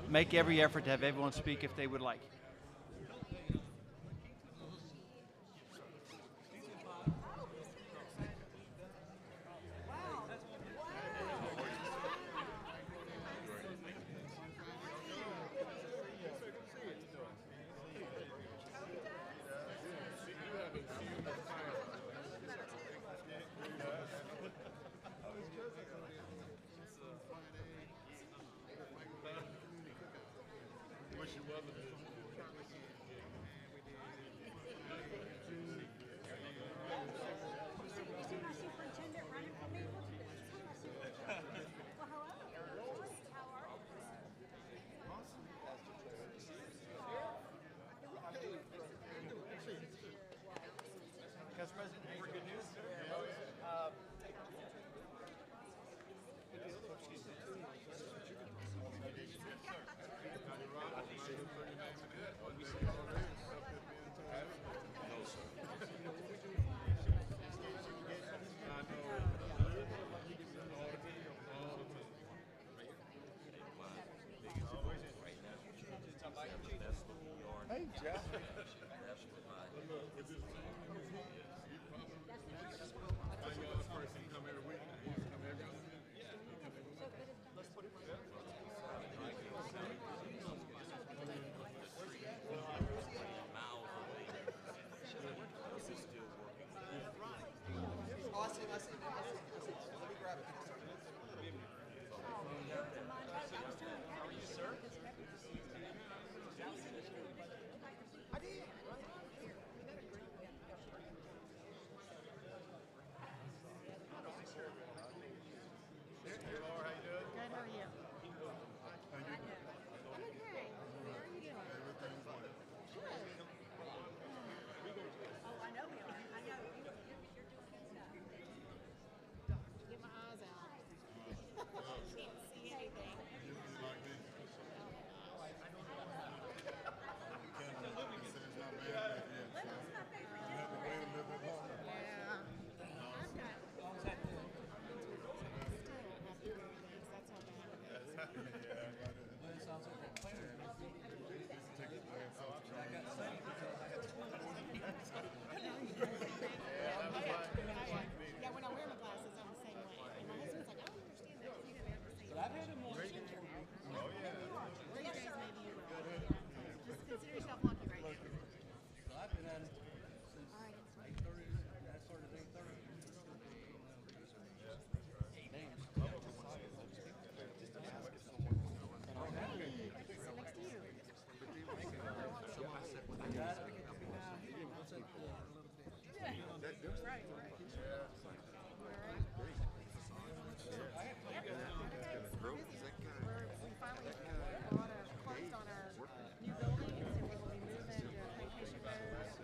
make every effort to have everyone speak if they would like. Council President, for good news. Hey, Jeff.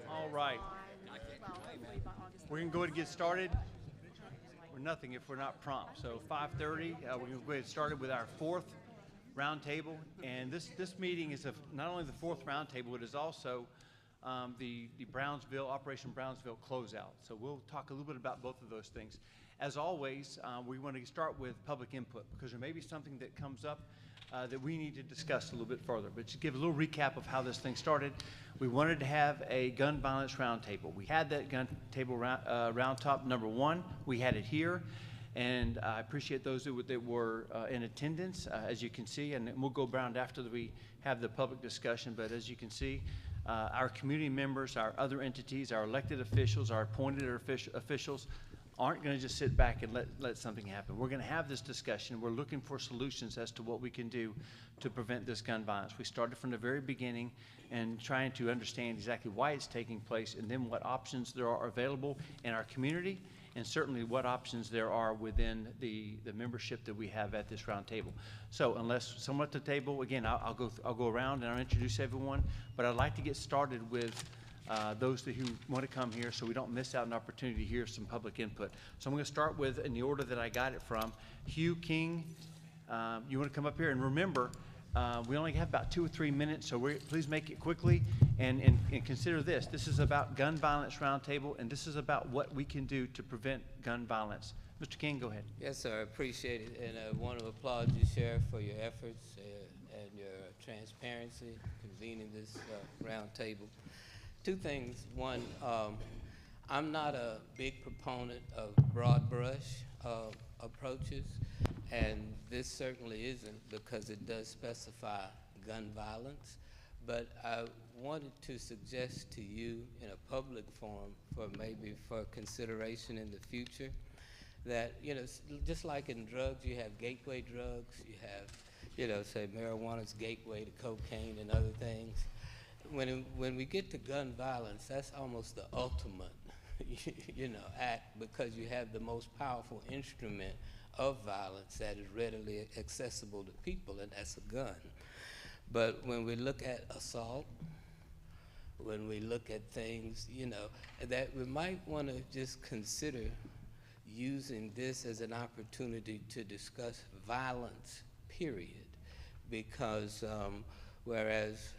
All right. We're going to go ahead and get started. We're nothing if we're not prompt. So 5:30, we're going to go ahead and start with our fourth roundtable. And this meeting is not only the fourth roundtable, it is also the Brownsville, Operation Brownsville closeout. So we'll talk a little bit about both of those things. As always, we want to start with public input because there may be something that comes up that we need to discuss a little bit further. But to give a little recap of how this thing started, we wanted to have a gun violence roundtable. We had that gun table round top number one. We had it here. And I appreciate those that were in attendance, as you can see. And we'll go around after we have the public discussion. But as you can see, our community members, our other entities, our elected officials, our appointed officials aren't going to just sit back and let something happen. We're going to have this discussion. We're looking for solutions as to what we can do to prevent this gun violence. We started from the very beginning and trying to understand exactly why it's taking place and then what options there are available in our community and certainly what options there are within the membership that we have at this round table. So unless someone at the table, again, I'll go around and I'll introduce everyone, but I'd like to get started with those who want to come here so we don't miss out an opportunity to hear some public input. So I'm going to start with, in the order that I got it from, Hugh King. You want to come up here? And remember, we only have about 2 or 3 minutes, so please make it quickly. And consider this. This is about Gun Violence Roundtable, and this is about what we can do to prevent gun violence. Mr. King, go ahead. Yes, sir. I appreciate it. And I want to applaud you, Sheriff, for your efforts and your transparency, convening this round table. Two things. One, I'm not a big proponent of broad brush approaches, and this certainly isn't, because it does specify gun violence. But I wanted to suggest to you in a public forum for consideration in the future that, just like in drugs, you have gateway drugs, you have, say marijuana's gateway to cocaine and other things. When we get to gun violence, that's almost the ultimate, act, because you have the most powerful instrument of violence that is readily accessible to people, and that's a gun. But when we look at assault, when we look at things, that we might want to just consider using this as an opportunity to discuss violence, period. Because whereas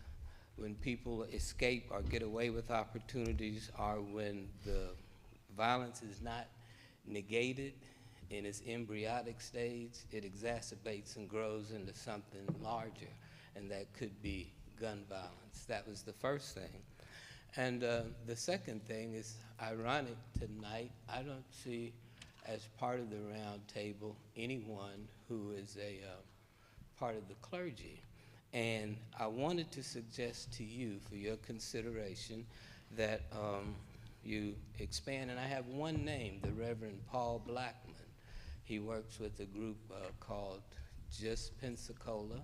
when people escape or get away with opportunities, or when the violence is not negated in its embryonic stage, it exacerbates and grows into something larger, and that could be gun violence. That was the first thing. And the second thing is ironic tonight. I don't see as part of the round table anyone who is a part of the clergy. And I wanted to suggest to you, for your consideration, that you expand. And I have one name, the Reverend Paul Blackman. He works with a group called Just Pensacola.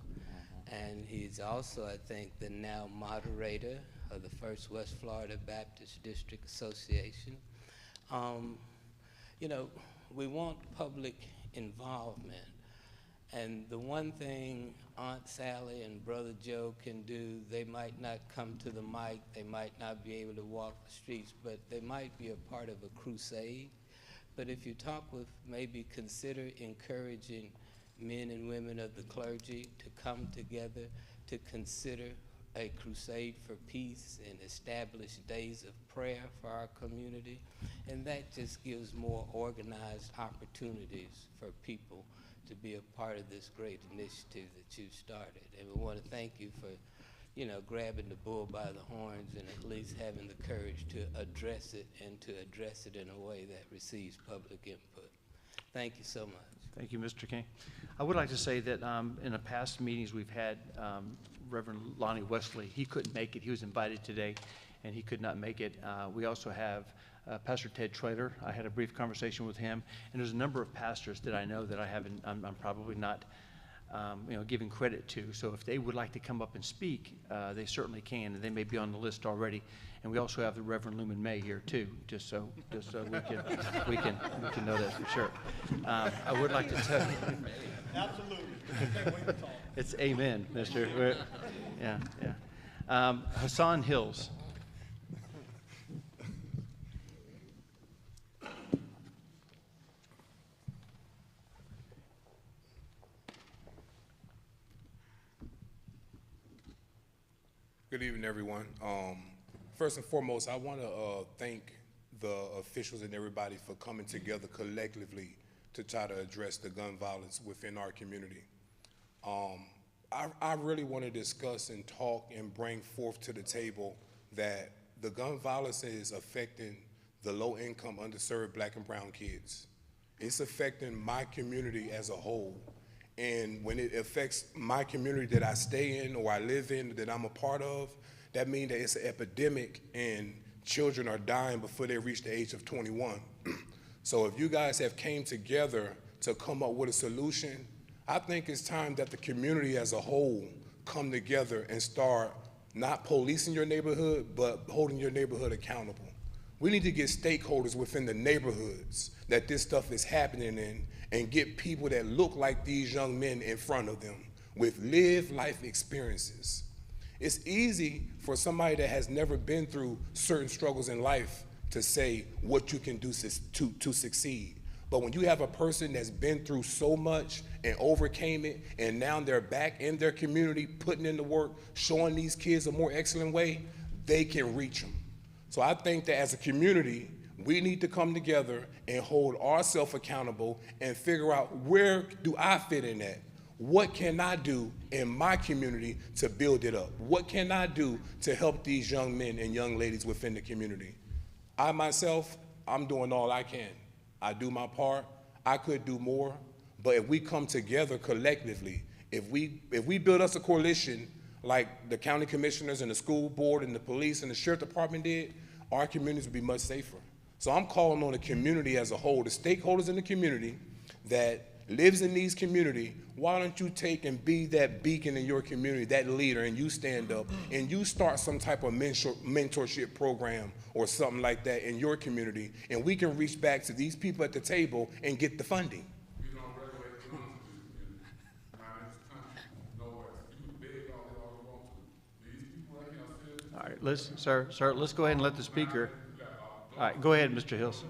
And he's also, I think, the now moderator of the First West Florida Baptist District Association. We want public involvement. And the one thing Aunt Sally and Brother Joe can do, they might not come to the mic, they might not be able to walk the streets, but they might be a part of a crusade. But if you talk with, maybe consider encouraging men and women of the clergy to come together to consider a crusade for peace and establish days of prayer for our community. And that just gives more organized opportunities for people to be a part of this great initiative that you started. And we want to thank you for, grabbing the bull by the horns and at least having the courage to address it, and to address it in a way that receives public input. Thank you so much. Thank you, Mr. King. I would like to say that in the past meetings we've had, Reverend Lonnie Wesley, he couldn't make it. He was invited today, and he could not make it. We also have Pastor Ted Traylor. I had a brief conversation with him, and there's a number of pastors that I know that I'm probably not giving credit to. So if they would like to come up and speak, they certainly can, and they may be on the list already. And we also have the Reverend Lumen May here too, just so we can know that for sure. I would like to tell you. Absolutely. It's amen, Mister. Yeah. Hassan Hills. Good evening, everyone. First and foremost, I want to thank the officials and everybody for coming together collectively to try to address the gun violence within our community. I really want to discuss and talk and bring forth to the table that the gun violence is affecting the low-income, underserved Black and brown kids. It's affecting my community as a whole. And when it affects my community that I stay in or I live in, that I'm a part of, that means that it's an epidemic and children are dying before they reach the age of 21. So if you guys have came together to come up with a solution, I think it's time that the community as a whole come together and start not policing your neighborhood, but holding your neighborhood accountable. We need to get stakeholders within the neighborhoods that this stuff is happening in, and get people that look like these young men in front of them with lived life experiences. It's easy for somebody that has never been through certain struggles in life to say what you can do to succeed. But when you have a person that's been through so much and overcame it, and now they're back in their community, putting in the work, showing these kids a more excellent way, they can reach them. So I think that as a community, we need to come together and hold ourselves accountable and figure out, where do I fit in that? What can I do in my community to build it up? What can I do to help these young men and young ladies within the community? I myself, I'm doing all I can. I do my part. I could do more, but if we come together collectively, if we build us a coalition like the county commissioners and the school board and the police and the sheriff department did, our communities would be much safer. So I'm calling on the community as a whole, the stakeholders in the community that lives in these communities. Why don't you take and be that beacon in your community, that leader, and you stand up and you start some type of mentorship program or something like that in your community, and we can reach back to these people at the table and get the funding. We don't regulate guns in this community. Not in this country. Nowhere. You can beg all you want to. These people right here said. All right, listen, sir, let's go ahead and let the speaker. All right, go ahead, Mr. Hills.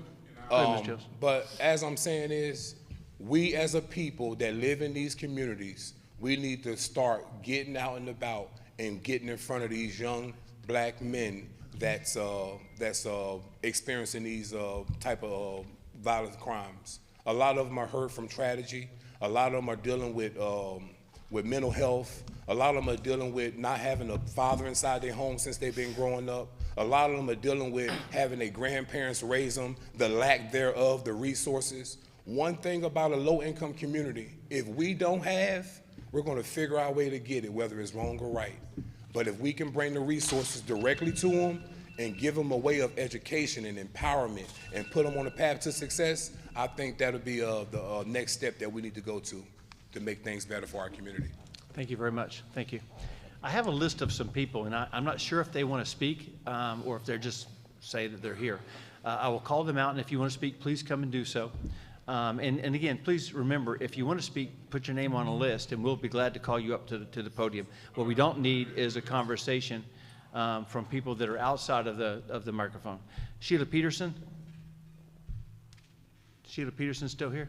Go ahead, Mr. Hills. But as I'm saying is, we as a people that live in these communities, we need to start getting out and about and getting in front of these young black men that's experiencing these type of violent crimes. A lot of them are hurt from tragedy. A lot of them are dealing with mental health. A lot of them are dealing with not having a father inside their home since they've been growing up. A lot of them are dealing with having their grandparents raise them, the lack thereof, the resources. One thing about a low-income community, if we don't have, we're going to figure out a way to get it, whether it's wrong or right. But if we can bring the resources directly to them and give them a way of education and empowerment and put them on a path to success, I think that'll be the next step that we need to go to make things better for our community. Thank you very much. Thank you. I have a list of some people, and I'm not sure if they want to speak or if they're just say that they're here. I will call them out, and if you want to speak, please come and do so. And again, please remember, if you want to speak, put your name on a list, and we'll be glad to call you up to the podium. What we don't need is a conversation from people that are outside of the microphone. Sheila Peterson? Sheila Peterson still here?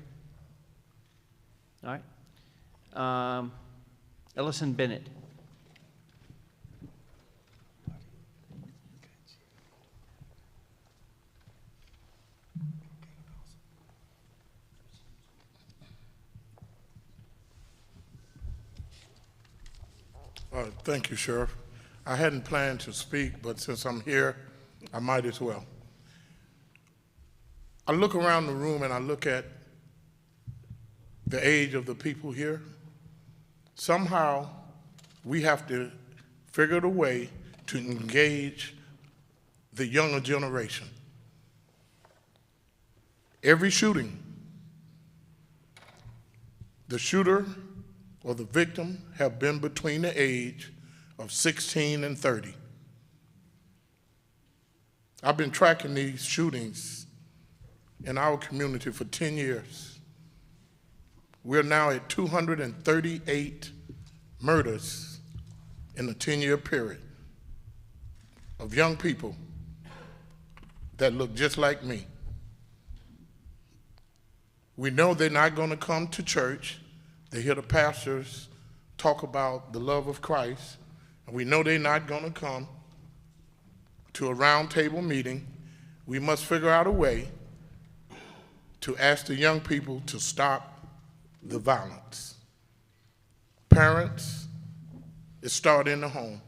All right. Ellison Bennett. Thank you, Sheriff. I hadn't planned to speak, but since I'm here, I might as well. I look around the room and I look at the age of the people here. Somehow, we have to figure out a way to engage the younger generation. Every shooting, the shooter or the victim have been between the age of 16 and 30. I've been tracking these shootings in our community for 10 years. We're now at 238 murders in a 10-year period of young people that look just like me. We know they're not going to come to church. They hear the pastors talk about the love of Christ, and we know they're not going to come to a roundtable meeting. We must figure out a way to ask the young people to stop the violence. Parents, it starts in the home,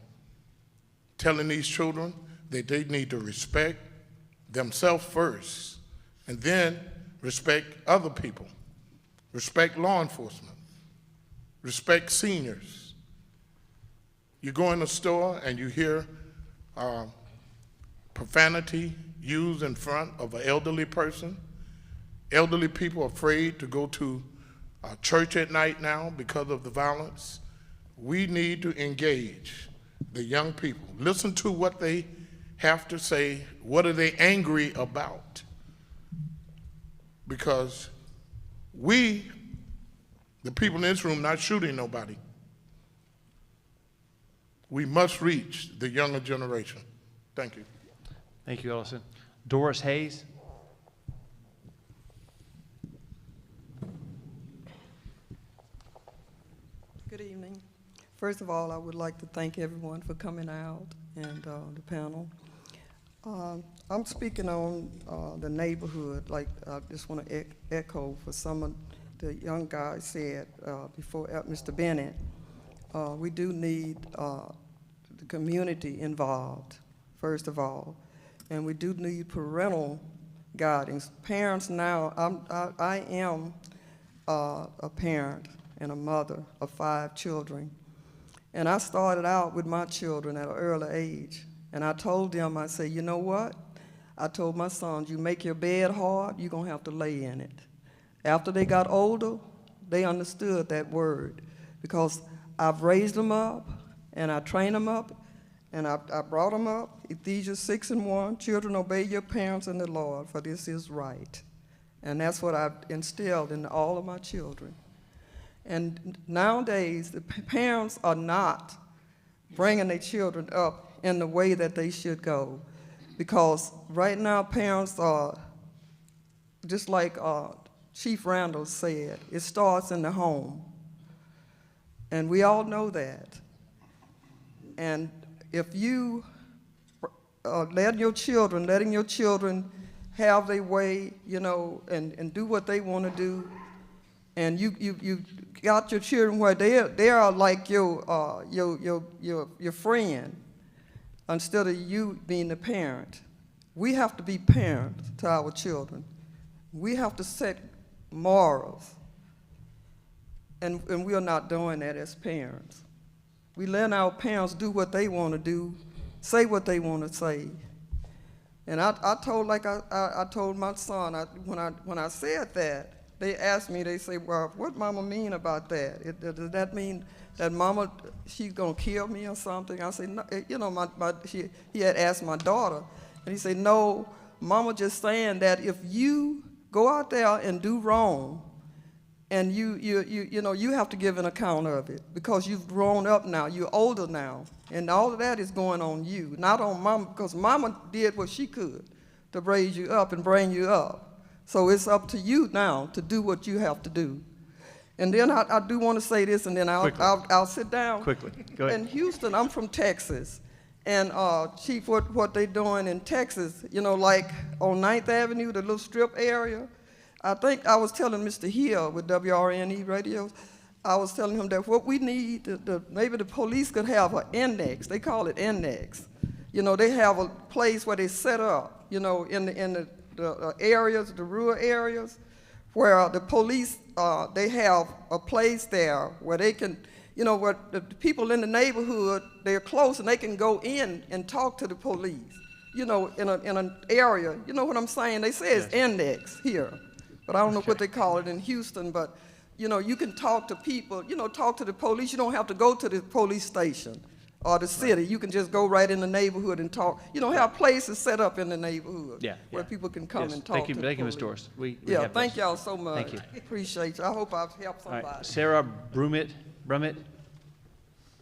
telling these children that they need to respect themselves first, and then respect other people, respect law enforcement, respect seniors. You go in a store and you hear profanity used in front of an elderly person. Elderly people are afraid to go to church at night now because of the violence. We need to engage the young people. Listen to what they have to say. What are they angry about? Because we, the people in this room, not shooting nobody. We must reach the younger generation. Thank you. Thank you, Ellison. Doris Hayes. Good evening. First of all, I would like to thank everyone for coming out and the panel. I'm speaking on the neighborhood. Like, I just want to echo for some of the young guy said before, Mr. Bennett, we do need the community involved, first of all, and we do need parental guidance. Parents now, I am a parent and a mother of 5 children, and I started out with my children at an early age, and I told them, I said, you know what? I told my sons, you make your bed hard, you're gonna have to lay in it. After they got older, they understood that word, because I've raised them up, and I trained them up, and I brought them up. Ephesians 6:1, children, obey your parents in the Lord, for this is right. And that's what I've instilled in all of my children. And nowadays, the parents are not bringing their children up in the way that they should go, because right now parents are, just like Chief Randall said, it starts in the home. And we all know that. And if you letting your children have their way, you know, and do what they want to do, and you got your children where they are like your friend, instead of you being the parent. We have to be parents to our children. We have to set morals, and we are not doing that as parents. We let our parents do what they want to do, say what they want to say. And I told, like I told my son, when I said that, they asked me, they say, well, what mama mean about that? Does that mean that mama, she's gonna kill me or something? I said, no, you know, he had asked my daughter, and he said, no, mama just saying that if you go out there and do wrong, and you know, you have to give an account of it, because you've grown up now, you're older now, and all of that is going on you, not on mama, because mama did what she could to raise you up and bring you up. So it's up to you now to do what you have to do. And then I do want to say this, and then I'll sit down. Quickly, go ahead. In Houston, I'm from Texas, and Chief, what they doing in Texas, you know, like on 9th Avenue, the little strip area, I think I was telling Mr. Hill with WRNE radios, I was telling him that what we need, maybe the police could have an index. They call it index. You know, they have a place where they set up, you know, in the areas, the rural areas, where the police, they have a place there where they can, you know, where the people in the neighborhood, they're close and they can go in and talk to the police, you know, in an area. You know what I'm saying? They say it's index here, but I don't know what they call it in Houston, but, you know, you can talk to people, you know, talk to the police. You don't have to go to the police station or the city. You can just go right in the neighborhood and talk. You know, have places set up in the neighborhood where people can come and talk to the police. Thank you, Ms. Doris. We thank y'all so much. Thank you. Appreciate you. I hope I've helped somebody. All right. Sarah Brummett.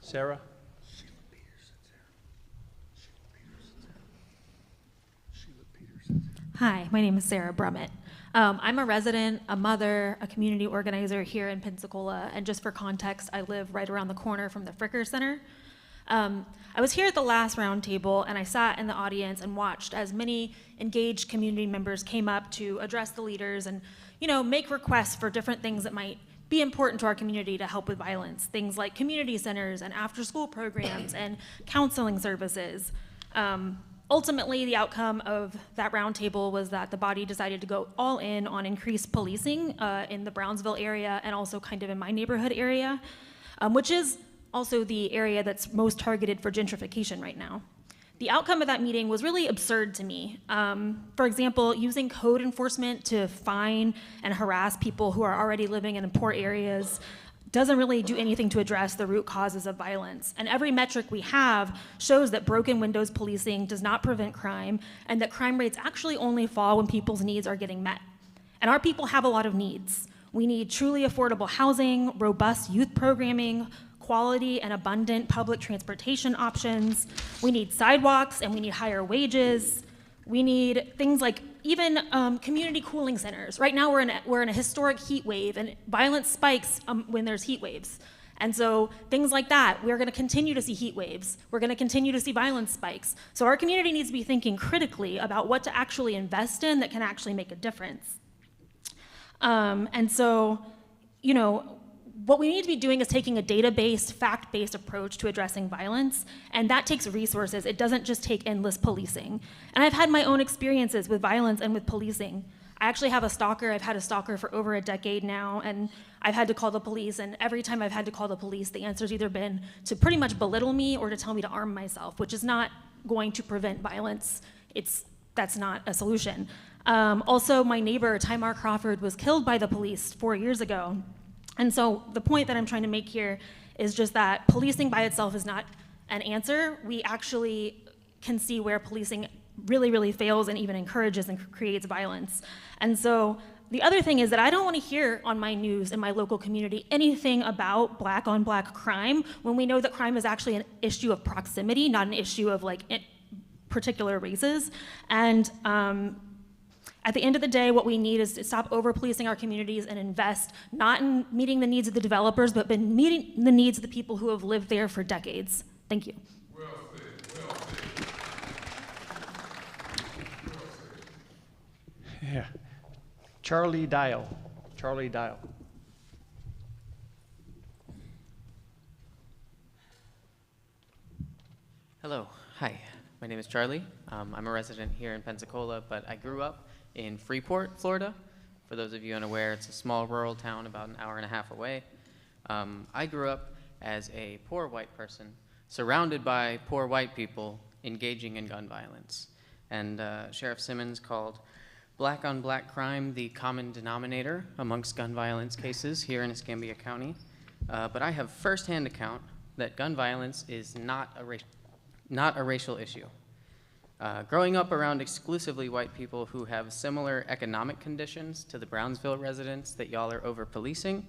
Sarah? Hi, my name is Sarah Brummett. I'm a resident, a mother, a community organizer here in Pensacola, and just for context, I live right around the corner from the Fricker Center. I was here at the last roundtable, and I sat in the audience and watched as many engaged community members came up to address the leaders and, you know, make requests for different things that might be important to our community to help with violence, things like community centers and after-school programs and counseling services. Ultimately, the outcome of that roundtable was that the body decided to go all in on increased policing in the Brownsville area and also kind of in my neighborhood area, which is also the area that's most targeted for gentrification right now. The outcome of that meeting was really absurd to me. For example, using code enforcement to fine and harass people who are already living in poor areas doesn't really do anything to address the root causes of violence. And every metric we have shows that broken windows policing does not prevent crime, and that crime rates actually only fall when people's needs are getting met. And our people have a lot of needs. We need truly affordable housing, robust youth programming, quality and abundant public transportation options. We need sidewalks, and we need higher wages. We need things like even community cooling centers. Right now we're in a historic heat wave, and violence spikes when there's heat waves. And so things like that, we're gonna continue to see heat waves. We're gonna continue to see violence spikes. So our community needs to be thinking critically about what to actually invest in that can actually make a difference. And so you know, what we need to be doing is taking a data-based, fact-based approach to addressing violence, and that takes resources. It doesn't just take endless policing. And I've had my own experiences with violence and with policing. I actually have a stalker. I've had a stalker for over a decade now, and I've had to call the police, and every time I've had to call the police, the answer's either been to pretty much belittle me or to tell me to arm myself, which is not going to prevent violence. That's not a solution. Also, my neighbor, Tamar Crawford, was killed by the police 4 years ago. And so the point that I'm trying to make here is just that policing by itself is not an answer. We actually can see where policing really, really fails and even encourages and creates violence. And so the other thing is that I don't want to hear on my news in my local community anything about black on black crime when we know that crime is actually an issue of proximity, not an issue of like particular races. And at the end of the day, what we need is to stop over-policing our communities and invest not in meeting the needs of the developers, but in meeting the needs of the people who have lived there for decades. Thank you. Well said, well said. Well said. Yeah. Charlie Dial. Charlie Dial. Hello, hi. My name is Charlie. I'm a resident here in Pensacola, but I grew up in Freeport, Florida. For those of you unaware, it's a small rural town about an hour and a half away. I grew up as a poor white person, surrounded by poor white people engaging in gun violence. And Sheriff Simmons called black on black crime the common denominator amongst gun violence cases here in Escambia County. But I have firsthand account that gun violence is not a racial issue. Growing up around exclusively white people who have similar economic conditions to the Brownsville residents that y'all are over-policing,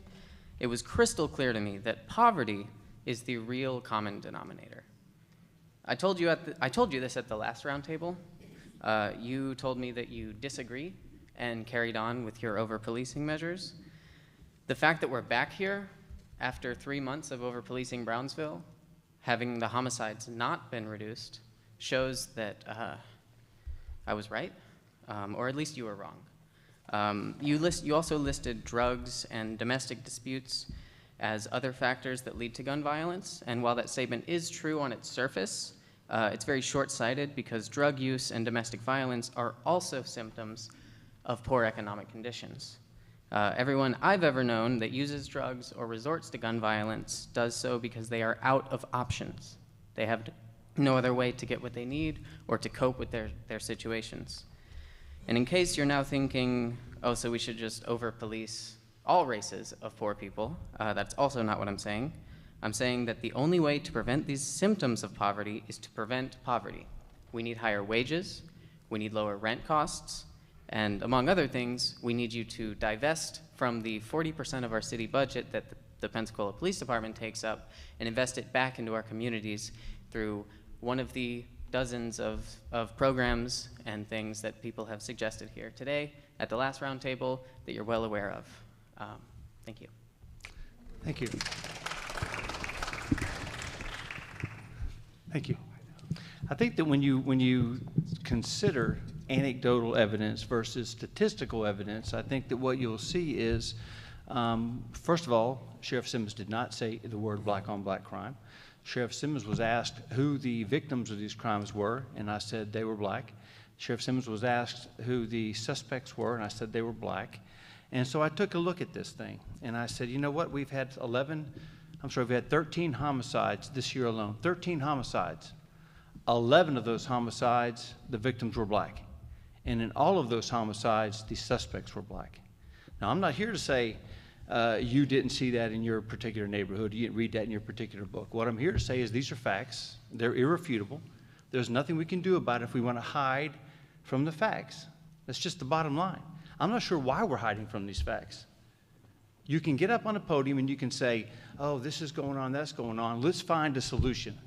it was crystal clear to me that poverty is the real common denominator. I told you this at the last roundtable. You told me that you disagree and carried on with your over-policing measures. The fact that we're back here after 3 months of over-policing Brownsville, having the homicides not been reduced, shows that I was right, or at least you were wrong. You also listed drugs and domestic disputes as other factors that lead to gun violence, and while that statement is true on its surface, it's very short-sighted because drug use and domestic violence are also symptoms of poor economic conditions. Everyone I've ever known that uses drugs or resorts to gun violence does so because they are out of options. They have no other way to get what they need or to cope with their situations. And in case you're now thinking, oh, so we should just over-police all races of poor people, that's also not what I'm saying. I'm saying that the only way to prevent these symptoms of poverty is to prevent poverty. We need higher wages, we need lower rent costs, and among other things, we need you to divest from the 40% of our city budget that the Pensacola Police Department takes up and invest it back into our communities through one of the dozens of programs and things that people have suggested here today at the last roundtable that you're well aware of. Thank you. Thank you. Thank you. I think that when you consider anecdotal evidence versus statistical evidence, I think that what you'll see is, first of all, Sheriff Simmons did not say the word black on black crime. Sheriff Simmons was asked who the victims of these crimes were, and I said they were black. Sheriff Simmons was asked who the suspects were, and I said they were black. And so I took a look at this thing, and I said, you know what, we've had 13 homicides this year alone, 13 homicides. 11 of those homicides, the victims were black. And in all of those homicides, the suspects were black. Now, I'm not here to say you didn't see that in your particular neighborhood, you didn't read that in your particular book. What I'm here to say is these are facts. They're irrefutable. There's nothing we can do about it if we want to hide from the facts. That's just the bottom line. I'm not sure why we're hiding from these facts. You can get up on a podium and you can say, oh, this is going on, that's going on. Let's find a solution.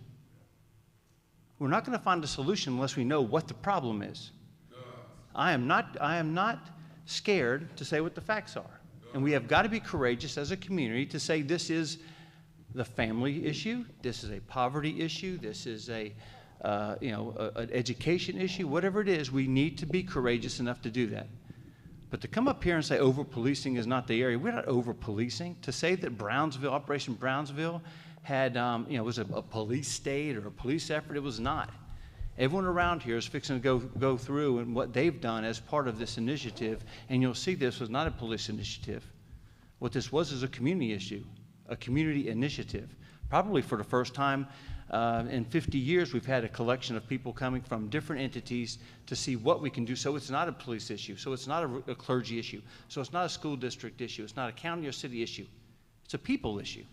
We're not going to find a solution unless we know what the problem is. I am not scared to say what the facts are. And we have got to be courageous as a community to say this is the family issue, this is a poverty issue, this is an education issue, whatever it is, we need to be courageous enough to do that. But to come up here and say over-policing is not the area, we're not over-policing. To say that Brownsville, Operation Brownsville, had, was a police state or a police effort, it was not. Everyone around here is fixing to go through and what they've done as part of this initiative, and you'll see this was not a police initiative. What this was is a community issue, a community initiative. Probably for the first time in 50 years, we've had a collection of people coming from different entities to see what we can do. So it's not a police issue. So it's not a clergy issue. So it's not a school district issue. It's not a county or city issue. It's a people issue.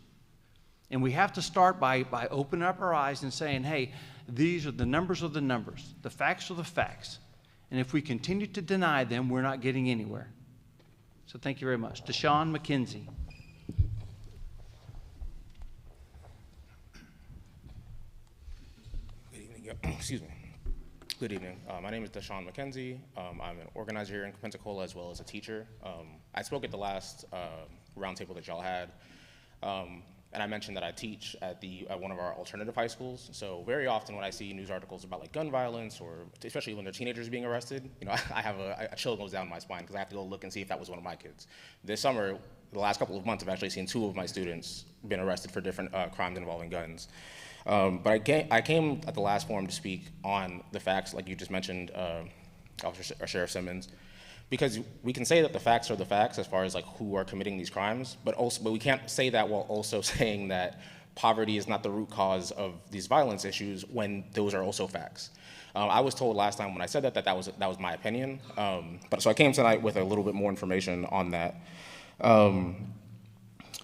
And we have to start by opening up our eyes and saying, hey, these are the numbers of the numbers. The facts are the facts. And if we continue to deny them, we're not getting anywhere. So thank you very much. Deshaun McKenzie. Excuse me. Good evening. My name is Deshaun McKenzie. I'm an organizer here in Pensacola as well as a teacher. I spoke at the last roundtable that y'all had, and I mentioned that I teach at one of our alternative high schools. So very often when I see news articles about like gun violence, or especially when they're teenagers being arrested, I have a chill goes down my spine because I have to go look and see if that was one of my kids. This summer, the last couple of months, I've actually seen 2 of my students been arrested for different crimes involving guns. But I came at the last forum to speak on the facts, like you just mentioned, Sheriff Simmons, because we can say that the facts are the facts as far as like who are committing these crimes, but we can't say that while also saying that poverty is not the root cause of these violence issues when those are also facts. I was told last time when I said that was my opinion, but so I came tonight with a little bit more information on that.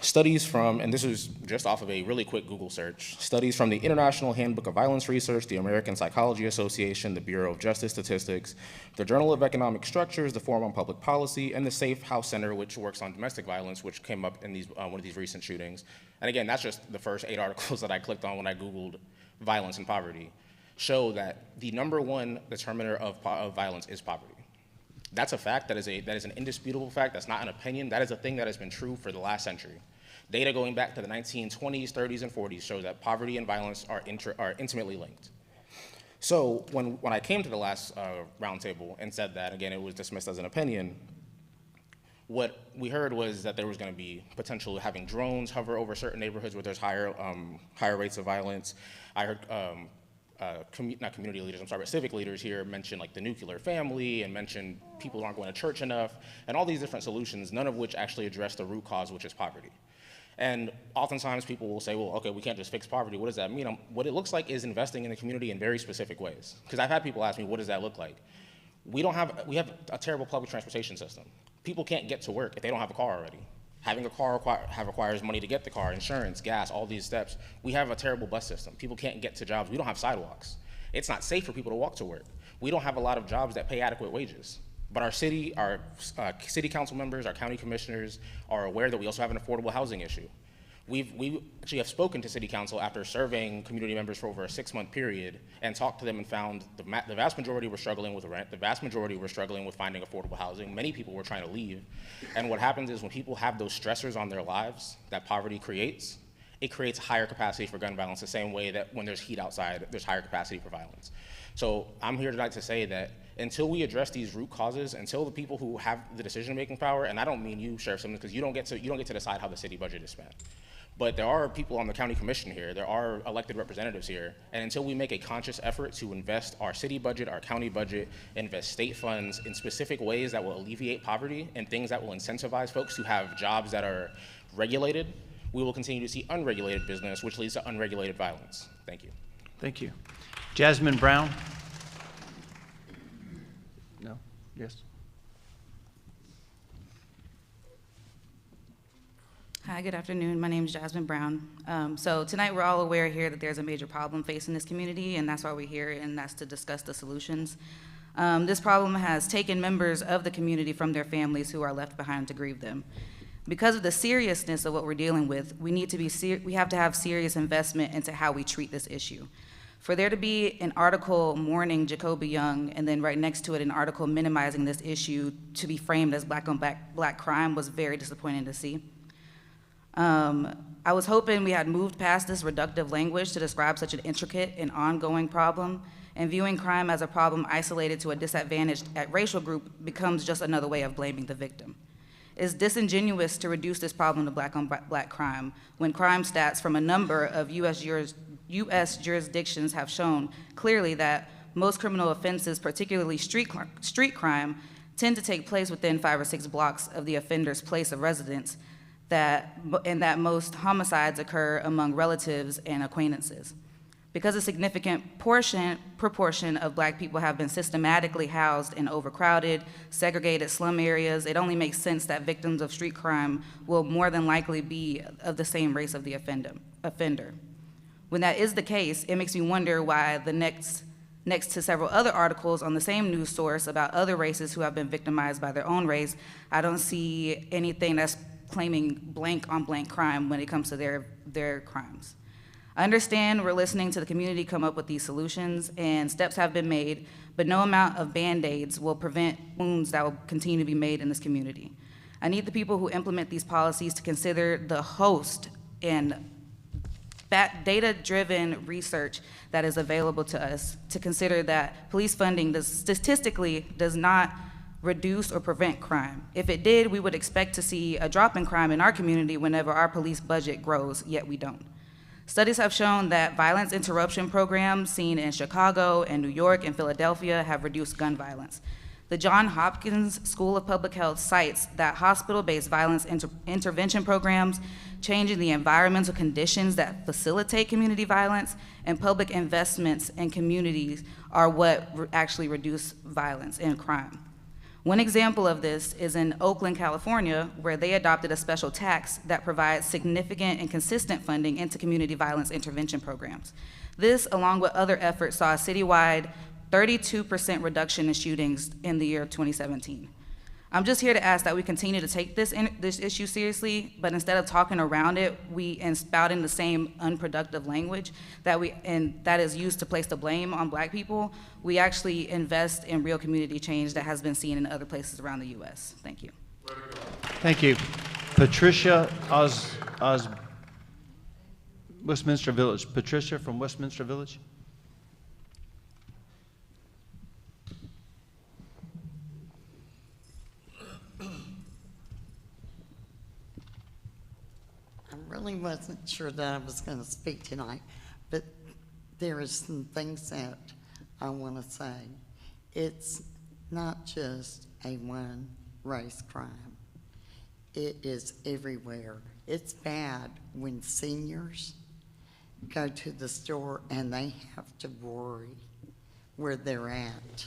Studies from, and this is just off of a really quick Google search, studies from the International Handbook of Violence Research, the American Psychology Association, the Bureau of Justice Statistics, the Journal of Economic Structures, the Forum on Public Policy, and the Safe House Center, which works on domestic violence, which came up in one of these recent shootings. And again, that's just the first 8 articles that I clicked on when I Googled violence and poverty, show that the #1 determiner of violence is poverty. That's a fact. That is an indisputable fact. That's not an opinion. That is a thing that has been true for the last century. Data going back to the 1920s, 30s, and 40s shows that poverty and violence are intimately linked. So when I came to the last roundtable and said that, again, it was dismissed as an opinion, what we heard was that there was going to be potential having drones hover over certain neighborhoods where there's higher rates of violence. I heard not community leaders, I'm sorry, but civic leaders here mention like the nuclear family and mention people aren't going to church enough, and all these different solutions, none of which actually address the root cause, which is poverty. And oftentimes people will say, well, okay, we can't just fix poverty. What does that mean? What it looks like is investing in the community in very specific ways. Because I've had people ask me, what does that look like? We have a terrible public transportation system. People can't get to work if they don't have a car already. Having a car requires money to get the car, insurance, gas, all these steps. We have a terrible bus system. People can't get to jobs. We don't have sidewalks. It's not safe for people to walk to work. We don't have a lot of jobs that pay adequate wages. But our city council members, our county commissioners are aware that we also have an affordable housing issue. We actually have spoken to city council after surveying community members for over a 6-month period and talked to them and found the vast majority were struggling with rent, the vast majority were struggling with finding affordable housing, many people were trying to leave. And what happens is when people have those stressors on their lives that poverty creates, it creates higher capacity for gun violence the same way that when there's heat outside, there's higher capacity for violence. So I'm here tonight to say that until we address these root causes, until the people who have the decision-making power, and I don't mean you, Sheriff Simmons, because you don't get to decide how the city budget is spent. But there are people on the county commission here, there are elected representatives here, and until we make a conscious effort to invest our city budget, our county budget, invest state funds in specific ways that will alleviate poverty and things that will incentivize folks to have jobs that are regulated, we will continue to see unregulated business, which leads to unregulated violence. Thank you. Thank you. Jasmine Brown? No? Yes? Hi, good afternoon. My name is Jasmine Brown. So tonight we're all aware here that there's a major problem facing this community, and that's why we're here, and that's to discuss the solutions. This problem has taken members of the community from their families who are left behind to grieve them. Because of the seriousness of what we're dealing with, we have to have serious investment into how we treat this issue. For there to be an article mourning Jacoby Young and then right next to it an article minimizing this issue to be framed as black on black crime was very disappointing to see. I was hoping we had moved past this reductive language to describe such an intricate and ongoing problem and viewing crime as a problem isolated to a disadvantaged racial group becomes just another way of blaming the victim. It's disingenuous to reduce this problem to black-on-black crime when crime stats from a number of U.S. jurisdictions have shown clearly that most criminal offenses, particularly street crime, tend to take place within 5 or 6 blocks of the offender's place of residence, and that most homicides occur among relatives and acquaintances. Because a significant proportion of black people have been systematically housed in overcrowded, segregated slum areas, it only makes sense that victims of street crime will more than likely be of the same race of the offender. When that is the case, it makes me wonder why next to several other articles on the same news source about other races who have been victimized by their own race, I don't see anything that's claiming blank on blank crime when it comes to their crimes. I understand we're listening to the community come up with these solutions, and steps have been made, but no amount of Band-Aids will prevent wounds that will continue to be made in this community. I need the people who implement these policies to consider the host and data-driven research that is available to us, to consider that police funding statistically does not reduce or prevent crime. If it did, we would expect to see a drop in crime in our community whenever our police budget grows, yet we don't. Studies have shown that violence interruption programs seen in Chicago and New York and Philadelphia have reduced gun violence. The Johns Hopkins School of Public Health cites that hospital-based violence intervention programs, changing the environmental conditions that facilitate community violence, and public investments in communities are what actually reduce violence and crime. One example of this is in Oakland, California, where they adopted a special tax that provides significant and consistent funding into community violence intervention programs. This, along with other efforts, saw a citywide 32% reduction in shootings in the year of 2017. I'm just here to ask that we continue to take this issue seriously, but instead of talking around it and spouting the same unproductive language that is used to place the blame on black people, we actually invest in real community change that has been seen in other places around the U.S. Thank you. Thank you. Patricia Westminster Village. Patricia from Westminster Village. I really wasn't sure that I was going to speak tonight, but there are some things that I want to say. It's not just a one-race crime. It is everywhere. It's bad when seniors go to the store and they have to worry where they're at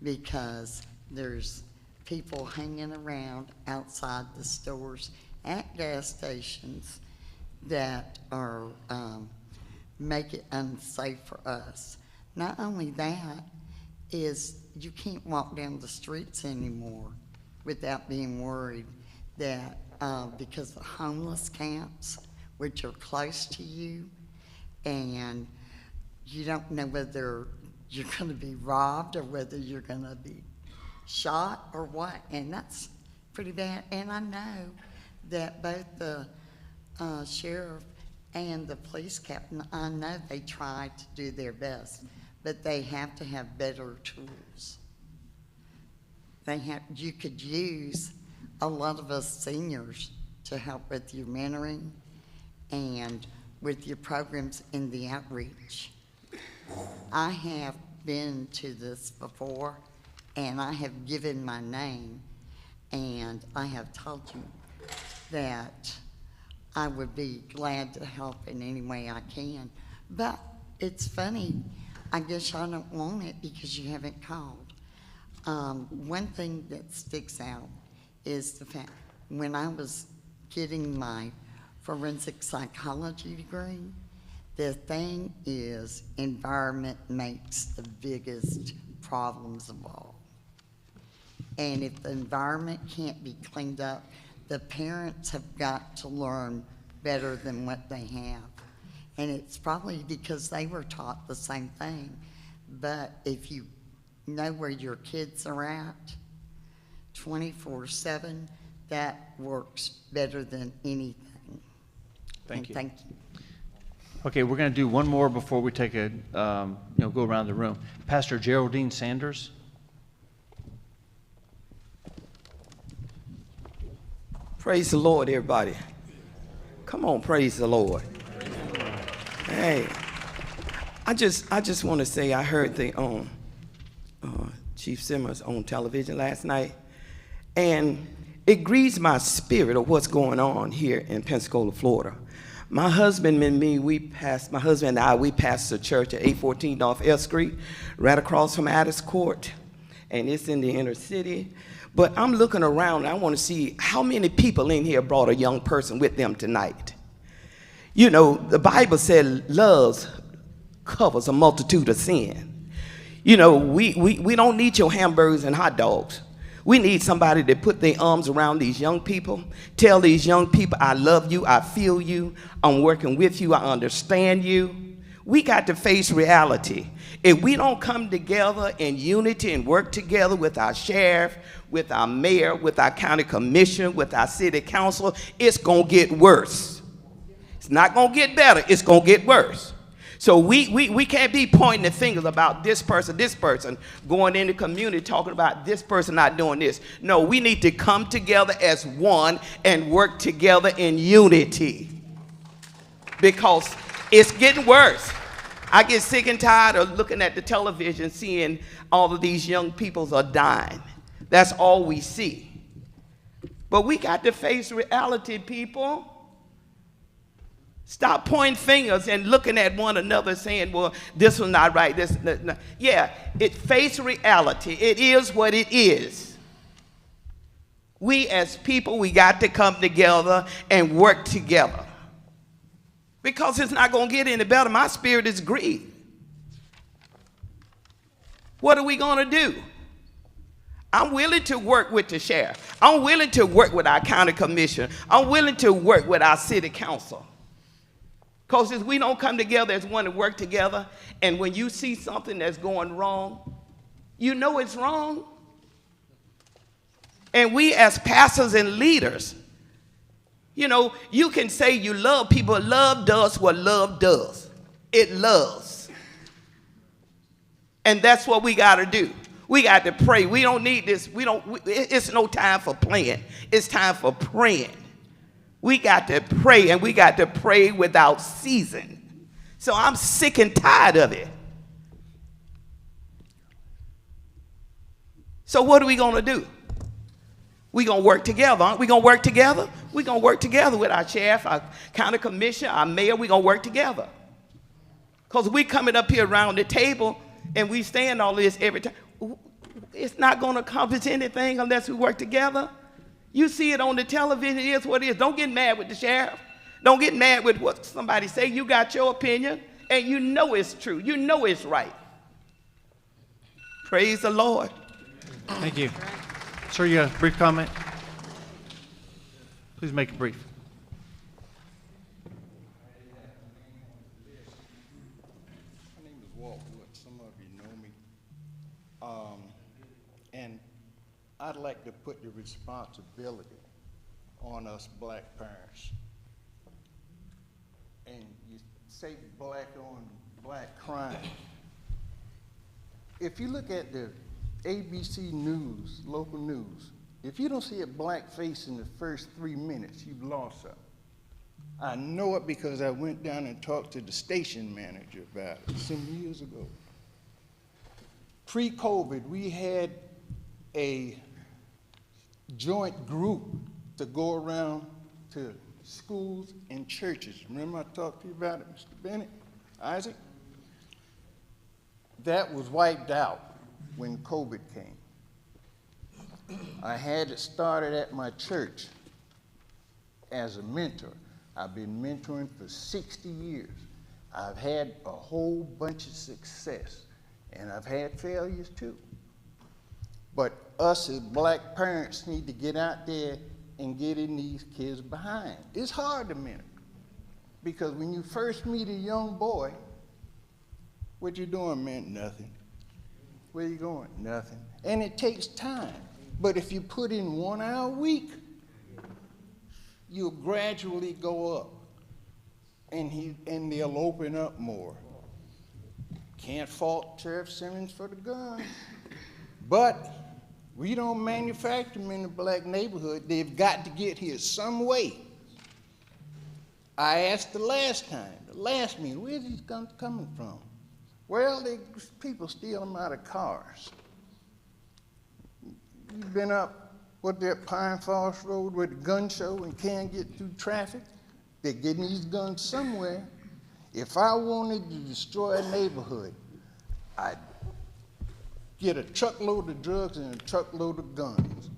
because there's people hanging around outside the stores at gas stations that are make it unsafe for us. Not only that, is you can't walk down the streets anymore without being worried that because the homeless camps, which are close to you, and you don't know whether you're going to be robbed or whether you're going to be shot or what, and that's pretty bad. And I know that both the sheriff and the police captain, I know they try to do their best, but they have to have better tools. You could use a lot of us seniors to help with your mentoring and with your programs in the outreach. I have been to this before, and I have given my name, and I have told you that I would be glad to help in any way I can. But it's funny, I guess y'all don't want it because you haven't called. One thing that sticks out is the fact, when I was getting my forensic psychology degree, the thing is environment makes the biggest problems of all. And if the environment can't be cleaned up, the parents have got to learn better than what they have. And it's probably because they were taught the same thing. But if you know where your kids are at 24/7, that works better than anything. Thank you. Thank you. Okay, we're going to do one more before we take a, go around the room. Pastor Geraldine Sanders. Praise the Lord, everybody. Come on, praise the Lord. Hey, I just want to say I heard the Chief Simmons on television last night, and it grieves my spirit of what's going on here in Pensacola, Florida. My husband and me, we passed the church at 814 North F Street, right across from Addis Court, and it's in the inner city. But I'm looking around, and I want to see how many people in here brought a young person with them tonight. You know, the Bible said love covers a multitude of sin. You know, we don't need your hamburgers and hot dogs. We need somebody to put their arms around these young people, tell these young people, I love you, I feel you, I'm working with you, I understand you. We got to face reality. If we don't come together in unity and work together with our sheriff, with our mayor, with our county commissioner, with our city council, it's going to get worse. It's not going to get better, it's going to get worse. So we can't be pointing the fingers about this person, going in the community talking about this person not doing this. No, we need to come together as one and work together in unity, because it's getting worse. I get sick and tired of looking at the television, seeing all of these young people are dying. That's all we see. But we got to face reality, people. Stop pointing fingers and looking at one another saying, well, this was not right. Yeah, face reality. It is what it is. We as people, we got to come together and work together, because it's not going to get any better. My spirit is grieved. What are we going to do? I'm willing to work with the sheriff. I'm willing to work with our county commissioner. I'm willing to work with our city council. Because if we don't come together as one and work together, and when you see something that's going wrong, you know it's wrong. And we as pastors and leaders, you know, you can say you love people. Love does what love does. It loves. And that's what we got to do. We got to pray. We don't need this. It's no time for playing. It's time for praying. We got to pray, and we got to pray without ceasing. So I'm sick and tired of it. So what are we going to do? We're going to work together, aren't we? Going to work together? We're going to work together with our sheriff, our county commissioner, our mayor. We're going to work together. Because we coming up here around the table, and we saying all this every time. It's not going to accomplish anything unless we work together. You see it on the television, it is what it is. Don't get mad with the sheriff. Don't get mad with what somebody say. You got your opinion, and you know it's true. You know it's right. Praise the Lord. Thank you. Sir, you got a brief comment? Please make it brief. My name is Walt Wood. Some of you know me. And I'd like to put the responsibility on us black parents. And you say black on black crime. If you look at the ABC News, local news, if you don't see a black face in the first 3 minutes, you've lost something. I know it because I went down and talked to the station manager about it some years ago. Pre-COVID, we had a joint group to go around to schools and churches. Remember I talked to you about it, Mr. Bennett, Isaac? That was wiped out when COVID came. I had it started at my church as a mentor. I've been mentoring for 60 years. I've had a whole bunch of success, and I've had failures too. But us as black parents need to get out there and get in these kids' behind. It's hard to mentor, because when you first meet a young boy, what you doing, man? Nothing. Where you going? Nothing. And it takes time. But if you put in 1 hour a week, you'll gradually go up. and they'll open up more. Can't fault Sheriff Simmons for the gun, but we don't manufacture them in the black neighborhood. They've got to get here some way. I asked the last meeting, where's these guns coming from? Well, people steal them out of cars. You've been up, that Pine Forest Road where the gun show and can't get through traffic? They're getting these guns somewhere. If I wanted to destroy a neighborhood, I'd get a truckload of drugs and a truckload of guns.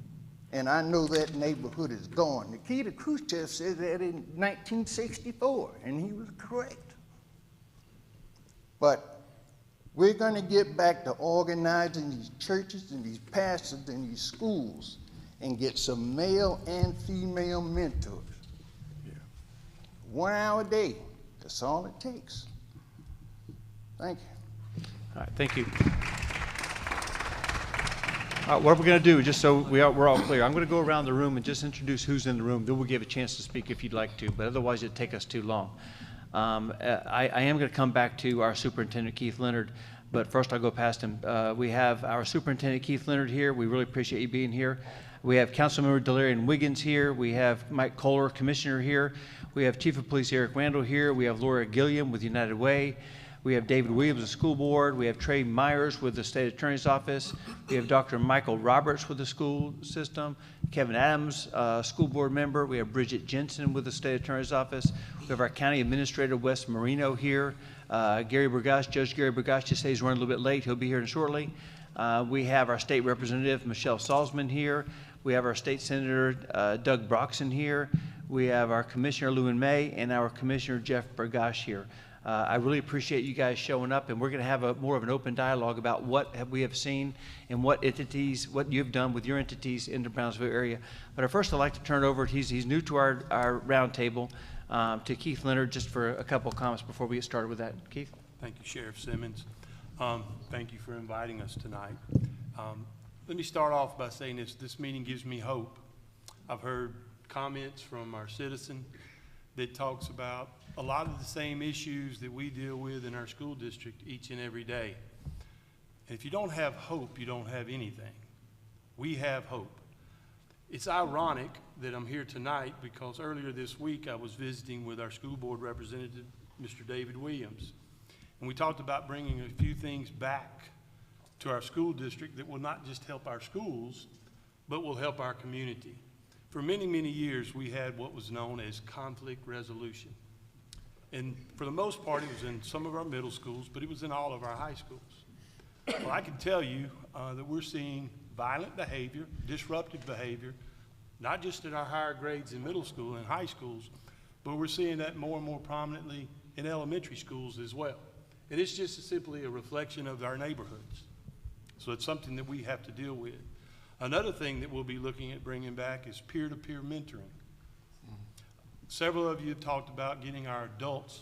And I know that neighborhood is gone. Nikita Khrushchev said that in 1964, and he was correct. But we're going to get back to organizing these churches and these pastors and these schools and get some male and female mentors. Yeah. 1 hour a day, that's all it takes. Thank you. All right, thank you. What we're going to do, just so we're all clear, I'm going to go around the room and just introduce who's in the room. Then we'll give a chance to speak if you'd like to, but otherwise it'd take us too long. I am going to come back to our Superintendent Keith Leonard, but first I'll go past him. We have our Superintendent Keith Leonard here. We really appreciate you being here. We have Councilmember Delarian Wiggins here. We have Mike Kohler, Commissioner, here. We have Chief of Police Eric Randall here. We have Laura Gilliam with United Way. We have David Williams, the school board. We have Trey Myers with the state attorney's office. We have Dr. Michael Roberts with the school system. Kevin Adams, school board member. We have Bridget Jensen with the state attorney's office. We have our county administrator, Wes Marino, here. Gary Burgash, Judge Gary Burgash, just say he's running a little bit late. He'll be here shortly. We have our state representative, Michelle Salzman, here. We have our state senator, Doug Broxson, here. We have our commissioner, Lewin May, and our commissioner, Jeff Burgash, here. I really appreciate you guys showing up, and we're going to have more of an open dialogue about what we have seen and what you've done with your entities in the Brownsville area. But first, I'd like to turn it over. He's new to our round table, to Keith Leonard, just for a couple of comments before we get started with that. Keith? Thank you, Sheriff Simmons. Thank you for inviting us tonight. Let me start off by saying this meeting gives me hope. I've heard comments from our citizen that talks about a lot of the same issues that we deal with in our school district each and every day. And if you don't have hope, you don't have anything. We have hope. It's ironic that I'm here tonight because earlier this week I was visiting with our school board representative, Mr. David Williams. And we talked about bringing a few things back to our school district that will not just help our schools, but will help our community. For many, many years, we had what was known as conflict resolution. And for the most part, it was in some of our middle schools, but it was in all of our high schools. Well, I can tell you that we're seeing violent behavior, disruptive behavior, not just at our higher grades in middle school and high schools, but we're seeing that more and more prominently in elementary schools as well. And it's just simply a reflection of our neighborhoods. So it's something that we have to deal with. Another thing that we'll be looking at bringing back is peer-to-peer mentoring. Several of you have talked about getting our adults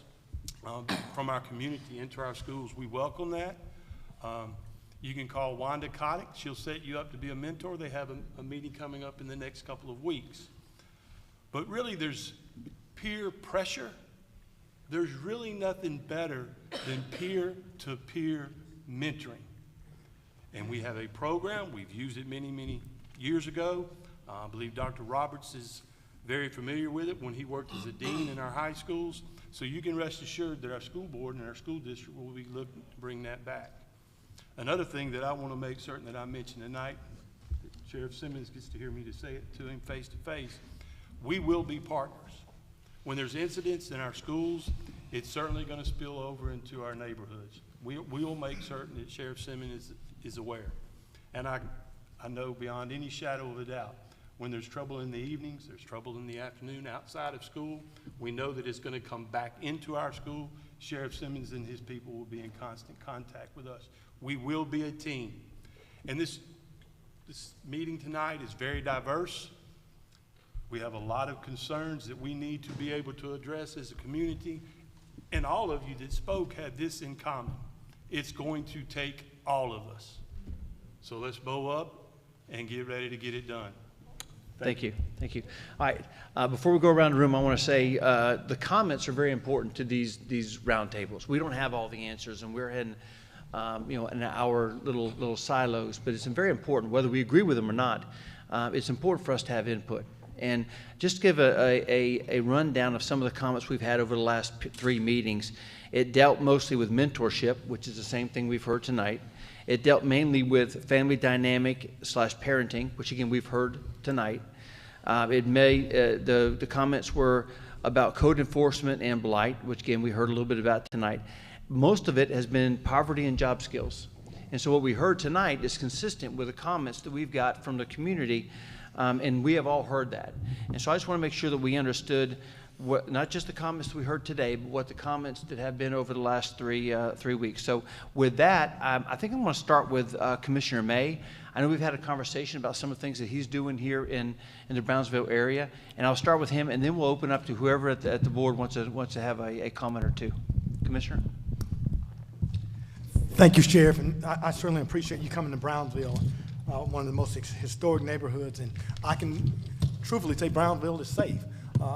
from our community into our schools. We welcome that. You can call Wanda Kotick. She'll set you up to be a mentor. They have a meeting coming up in the next couple of weeks. But really, there's peer pressure. There's really nothing better than peer-to-peer mentoring. And we have a program. We've used it many, many years ago. I believe Dr. Roberts is very familiar with it when he worked as a dean in our high schools. So you can rest assured that our school board and our school district will be looking to bring that back. Another thing that I want to make certain that I mention tonight, Sheriff Simmons gets to hear me to say it to him face to face, we will be partners. When there's incidents in our schools, it's certainly going to spill over into our neighborhoods. We will make certain that Sheriff Simmons is aware. And I know beyond any shadow of a doubt, when there's trouble in the evenings, there's trouble in the afternoon outside of school, we know that it's going to come back into our school. Sheriff Simmons and his people will be in constant contact with us. We will be a team. And this meeting tonight is very diverse. We have a lot of concerns that we need to be able to address as a community. And all of you that spoke had this in common. It's going to take all of us. So let's bow up and get ready to get it done. Thank you. Thank you. All right. Before we go around the room, I want to say the comments are very important to these roundtables. We don't have all the answers, and we're in in our little silos. But it's very important, whether we agree with them or not. It's important for us to have input. And just to give a rundown of some of the comments we've had over the last 3 meetings, it dealt mostly with mentorship, which is the same thing we've heard tonight. It dealt mainly with family dynamic / parenting, which again we've heard tonight. The comments were about code enforcement and blight, which again we heard a little bit about tonight. Most of it has been poverty and job skills. And so what we heard tonight is consistent with the comments that we've got from the community, and we have all heard that. And so I just want to make sure that we understood not just the comments we heard today, but what the comments that have been over the last 3 weeks. So with that, I think I'm going to start with Commissioner May. I know we've had a conversation about some of the things that he's doing here in the Brownsville area, and I'll start with him, and then we'll open up to whoever at the board wants to have a comment or two. Commissioner? Thank you, Sheriff, and I certainly appreciate you coming to Brownsville, one of the most historic neighborhoods, and I can truthfully say Brownsville is safe.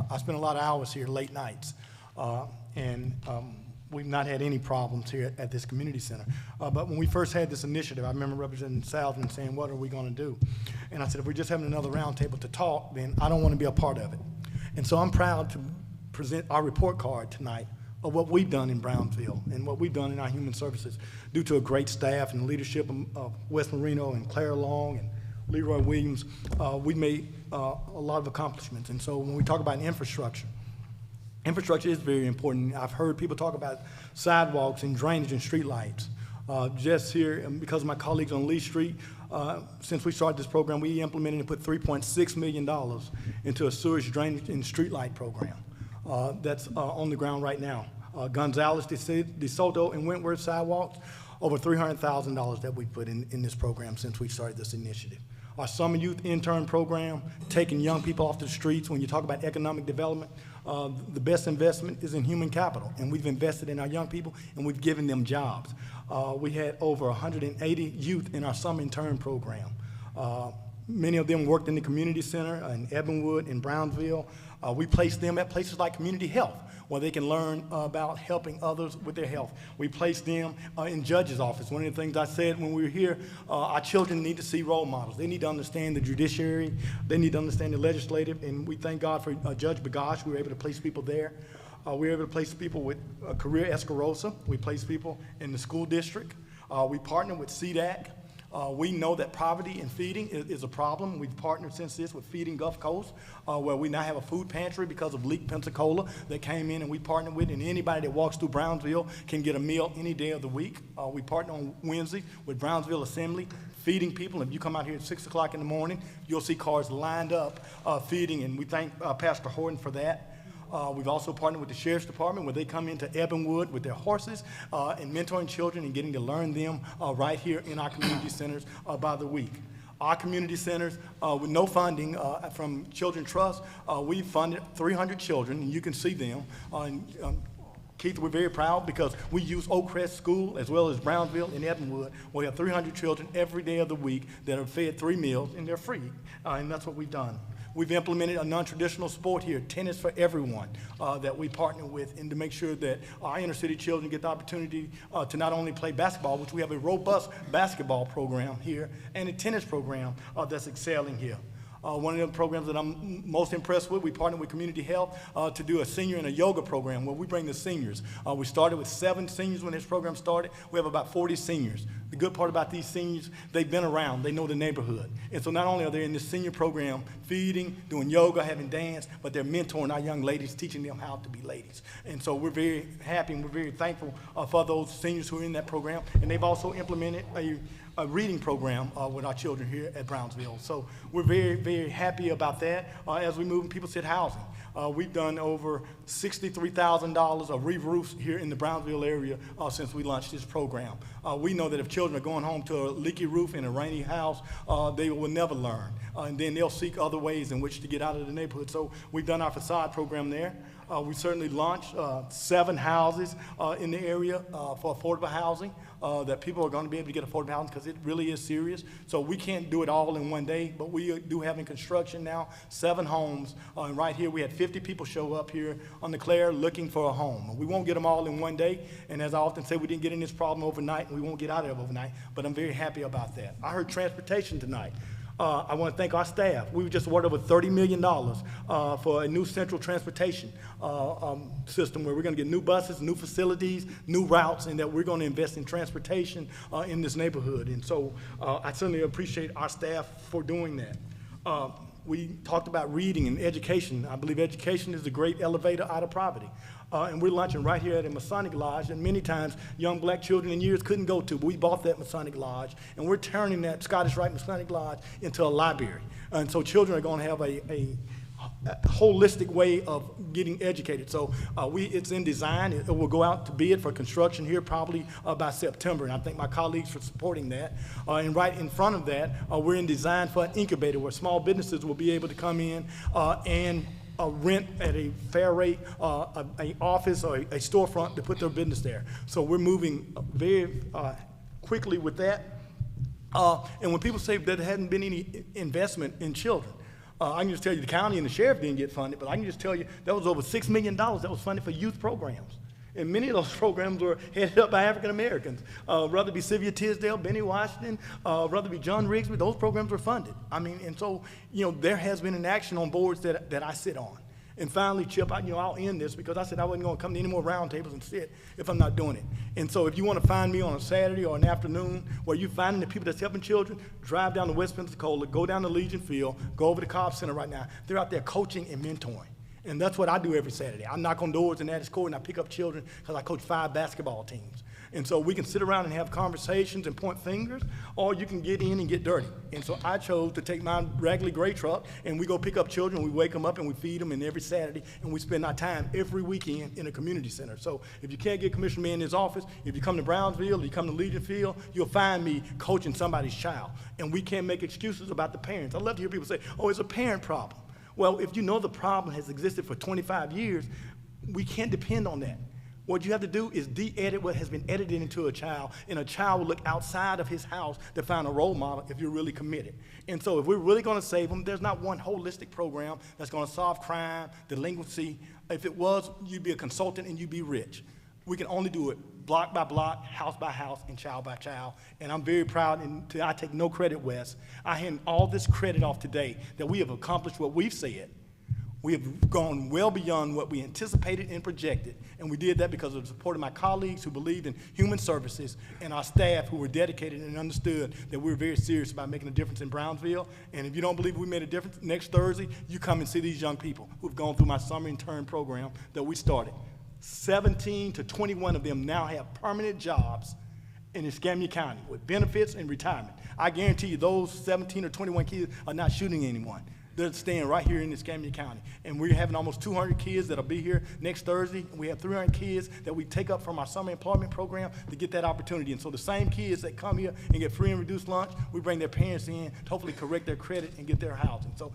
I spend a lot of hours here late nights, and we've not had any problems here at this community center. But when we first had this initiative, I remember Representative Salvin saying, what are we going to do? And I said, if we're just having another roundtable to talk, then I don't want to be a part of it. And so I'm proud to present our report card tonight of what we've done in Brownsville and what we've done in our human services due to a great staff and leadership of Wes Marino and Claire Long and Leroy Williams. We made a lot of accomplishments. And so when we talk about infrastructure is very important. I've heard people talk about sidewalks and drainage and streetlights. Just here, because of my colleagues on Lee Street, since we started this program, we implemented and put $3.6 million into a sewage drainage and streetlight program. That's on the ground right now. Gonzales, DeSoto, and Wentworth sidewalks, over $300,000 that we put in this program since we started this initiative. Our summer youth intern program, taking young people off the streets. When you talk about economic development, the best investment is in human capital, and we've invested in our young people, and we've given them jobs. We had over 180 youth in our summer intern program. Many of them worked in the community center in Ebenwood, in Brownsville. We placed them at places like community health, where they can learn about helping others with their health. We placed them in judge's office. One of the things I said when we were here, our children need to see role models. They need to understand the judiciary. They need to understand the legislative, and we thank God for Judge Bagash. We were able to place people there. We were able to place people with career Escarosa. We placed people in the school district. We partnered with CDAC. We know that poverty and feeding is a problem. We've partnered since this with Feeding Gulf Coast, where we now have a food pantry because of Leak Pensacola that came in and we partnered with, and anybody that walks through Brownsville can get a meal any day of the week. We partner on Wednesday with Brownsville Assembly, feeding people. If you come out here at 6 o'clock in the morning, you'll see cars lined up feeding, and we thank Pastor Horton for that. We've also partnered with the Sheriff's Department where they come into Ebenwood with their horses and mentoring children and getting to learn them right here in our community centers by the week. Our community centers, with no funding from Children's Trust, we funded 300 children, and you can see them. Keith, we're very proud because we use Oakcrest School as well as Brownsville and Ebenwood. We have 300 children every day of the week that are fed 3 meals, and they're free, and that's what we've done. We've implemented a non-traditional sport here, tennis for everyone, that we partner with, and to make sure that our inner city children get the opportunity to not only play basketball, which we have a robust basketball program here, and a tennis program that's excelling here. One of the programs that I'm most impressed with, we partnered with Community Health to do a senior and a yoga program where we bring the seniors. We started with 7 seniors when this program started. We have about 40 seniors. The good part about these seniors, they've been around, they know the neighborhood. And so not only are they in this senior program feeding, doing yoga, having dance, but they're mentoring our young ladies, teaching them how to be ladies. And so we're very happy and we're very thankful for those seniors who are in that program. And they've also implemented a reading program with our children here at Brownsville. So we're very, very happy about that. As we move in people said housing, we've done over $63,000 of re-roofs here in the Brownsville area since we launched this program. We know that if children are going home to a leaky roof in a rainy house, they will never learn. And then they'll seek other ways in which to get out of the neighborhood. So we've done our facade program there. We certainly launched 7 houses in the area for affordable housing. that people are going to be able to get affordable housing because it really is serious. So we can't do it all in one day, but we do have in construction now 7 homes. And right here we had 50 people show up here on the Claire looking for a home. We won't get them all in one day, and as I often say, we didn't get in this problem overnight, and we won't get out of it overnight, but I'm very happy about that. I heard transportation tonight. I want to thank our staff. We just awarded over $30 million for a new central transportation system where we're going to get new buses, new facilities, new routes, and that we're going to invest in transportation in this neighborhood. And so I certainly appreciate our staff for doing that. We talked about reading and education. I believe education is a great elevator out of poverty. And we're lunching right here at a Masonic Lodge, and many times young black children in years couldn't go to, but we bought that Masonic Lodge, and we're turning that Scottish Rite Masonic Lodge into a library. And so children are going to have a holistic way of getting educated. So it's in design. It will go out to bid for construction here probably by September, and I thank my colleagues for supporting that. And right in front of that, we're in design for an incubator where small businesses will be able to come in and rent at a fair rate, an office or a storefront to put their business there. So we're moving very quickly with that. And when people say that there hadn't been any investment in children, I can just tell you the county and the sheriff didn't get funded, but I can just tell you that was over $6 million that was funded for youth programs. And many of those programs were headed up by African Americans. Whether it be Sylvia Tisdale, Benny Washington, whether it be John Rigsby, those programs were funded. I mean, and so, there has been an action on boards that I sit on. And finally, Chip, I'll end this because I said I wasn't going to come to any more roundtables and sit if I'm not doing it. And so if you want to find me on a Saturday or an afternoon where you're finding the people that's helping children, drive down to West Pensacola, go down to Legion Field, go over to Cobb Center right now. They're out there coaching and mentoring. And that's what I do every Saturday. I knock on doors in Addis Court and I pick up children because I coach 5 basketball teams. And so we can sit around and have conversations and point fingers, or you can get in and get dirty. And so I chose to take my raggedy gray truck and we go pick up children, we wake them up and we feed them, and every Saturday, and we spend our time every weekend in a community center. So if you can't get Commissioner Mann in his office, if you come to Brownsville, or you come to Legion Field, you'll find me coaching somebody's child. And we can't make excuses about the parents. I love to hear people say, oh, it's a parent problem. Well, if you know the problem has existed for 25 years, we can't depend on that. What you have to do is de-edit what has been edited into a child, and a child will look outside of his house to find a role model if you're really committed. And so if we're really going to save them, there's not one holistic program that's going to solve crime, delinquency. If it was, you'd be a consultant and you'd be rich. We can only do it block by block, house by house, and child by child. And I'm very proud, and I take no credit, Wes. I hand all this credit off today that we have accomplished what we've said. We have gone well beyond what we anticipated and projected, and we did that because of the support of my colleagues who believed in human services and our staff who were dedicated and understood that we were very serious about making a difference in Brownsville. And if you don't believe we made a difference, next Thursday, you come and see these young people who've gone through my summer intern program that we started. 17 to 21 of them now have permanent jobs in Escambia County with benefits and retirement. I guarantee you those 17 or 21 kids are not shooting anyone. They're staying right here in Escambia County. And we're having almost 200 kids that'll be here next Thursday. We have 300 kids that we take up from our summer employment program to get that opportunity. And so the same kids that come here and get free and reduced lunch, we bring their parents in to hopefully correct their credit and get their housing. So,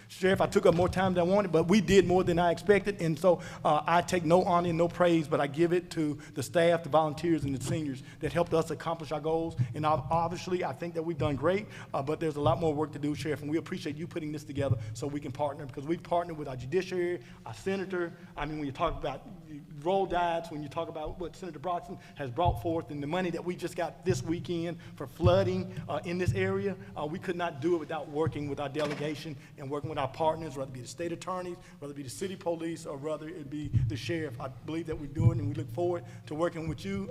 Sheriff, I took up more time than I wanted, but we did more than I expected. And so I take no honor and no praise, but I give it to the staff, the volunteers, and the seniors that helped us accomplish our goals. And obviously, I think that we've done great, but there's a lot more work to do, Sheriff, and we appreciate you putting this together so we can partner, because we've partnered with our judiciary, our senator. I mean, when you talk about roll diets, when you talk about what Senator Broxton has brought forth and the money that we just got this weekend for flooding in this area, we could not do it without working with our delegation and working with our partners, whether it be the state attorneys, whether it be the city police, or whether it be the sheriff. I believe that we're doing, and we look forward to working with you,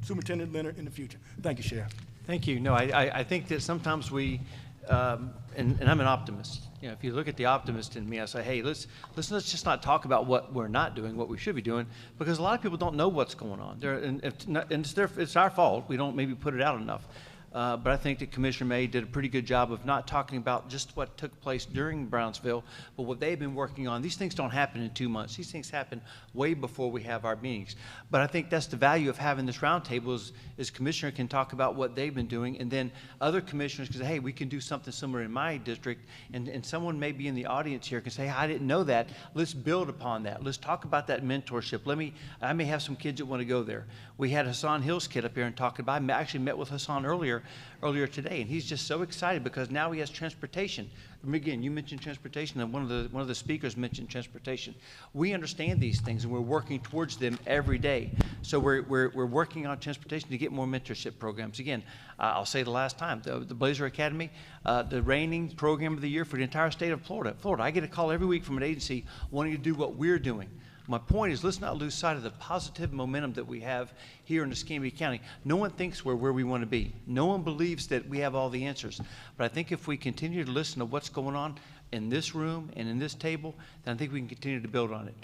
Superintendent Leonard, in the future. Thank you, Sheriff. Thank you. No, I think that sometimes we, and I'm an optimist. You know, if you look at the optimist in me, I say, hey, let's just not talk about what we're not doing, what we should be doing, because a lot of people don't know what's going on. And it's our fault. We don't maybe put it out enough. But I think that Commissioner May did a pretty good job of not talking about just what took place during Brownsville, but what they've been working on. These things don't happen in 2 months. These things happen way before we have our meetings. But I think that's the value of having this roundtable is Commissioner can talk about what they've been doing, and then other commissioners can say, hey, we can do something similar in my district, and someone may be in the audience here can say, hey, I didn't know that. Let's build upon that. Let's talk about that mentorship. I may have some kids that want to go there. We had Hassan Hill's kid up here and talking about it. I actually met with Hassan earlier today, and he's just so excited because now he has transportation. Again, you mentioned transportation, and one of the speakers mentioned transportation. We understand these things, and we're working towards them every day. So we're working on transportation to get more mentorship programs. Again, I'll say the last time, the Blazer Academy, the reigning program of the year for the entire state of Florida. I get a call every week from an agency wanting to do what we're doing. My point is, let's not lose sight of the positive momentum that we have here in Escambia County. No one thinks we're where we want to be. No one believes that we have all the answers. But I think if we continue to listen to what's going on in this room and in this table, then I think we can continue to build on it.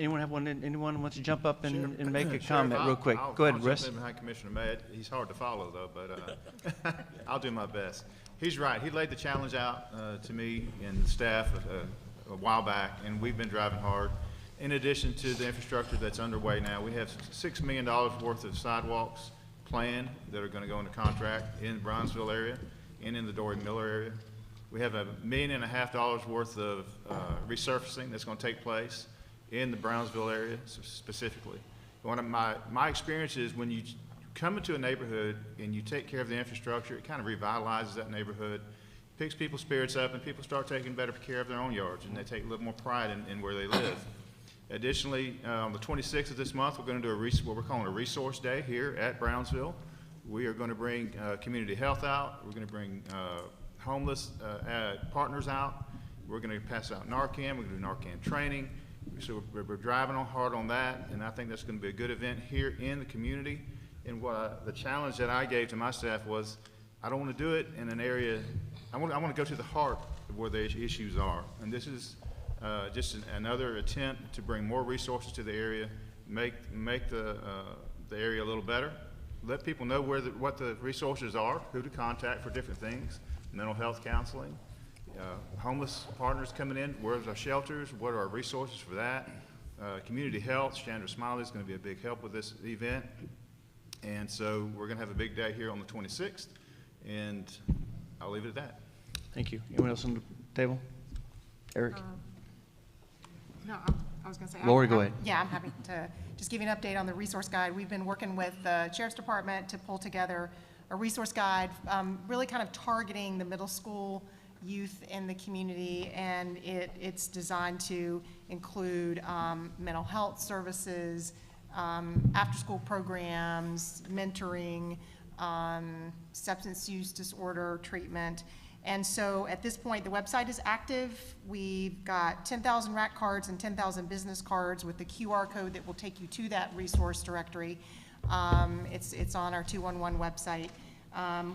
Anyone wants to jump up and make a comment real quick? Go ahead, Russ. I'll jump in behind Commissioner May. He's hard to follow, though, but I'll do my best. He's right. He laid the challenge out to me and the staff a while back, and we've been driving hard. In addition to the infrastructure that's underway now, we have $6 million worth of sidewalks planned that are going to go into contract in the Brownsville area and in the Dory Miller area. We have $1.5 million worth of resurfacing that's going to take place in the Brownsville area specifically. One of my experience is when you come into a neighborhood and you take care of the infrastructure, it kind of revitalizes that neighborhood, picks people's spirits up, and people start taking better care of their own yards, and they take a little more pride in where they live. Additionally, on the 26th of this month, we're going to do what we're calling a resource day here at Brownsville. We are going to bring community health out. We're going to bring homeless partners out. We're going to pass out Narcan. We're going to do Narcan training. So we're driving hard on that, and I think that's going to be a good event here in the community. And the challenge that I gave to my staff was, I don't want to do it in an area. I want to go to the heart of where the issues are, and this is just another attempt to bring more resources to the area, make the area a little better, let people know what the resources are, who to contact for different things, mental health counseling, homeless partners coming in, where's our shelters, what are our resources for that, community health. Chandra Smiley is going to be a big help with this event, and so we're going to have a big day here on the 26th, and I'll leave it at that. Thank you. Anyone else on the table? Eric? No, I was going to say. Lori, go ahead. Yeah, I'm happy to just give you an update on the resource guide. We've been working with the Sheriff's Department to pull together a resource guide, really kind of targeting the middle school youth in the community, and it's designed to include mental health services, after-school programs, mentoring, substance use disorder treatment. And so at this point, the website is active. We've got 10,000 RAC cards and 10,000 business cards with the QR code that will take you to that resource directory. It's on our 211 website.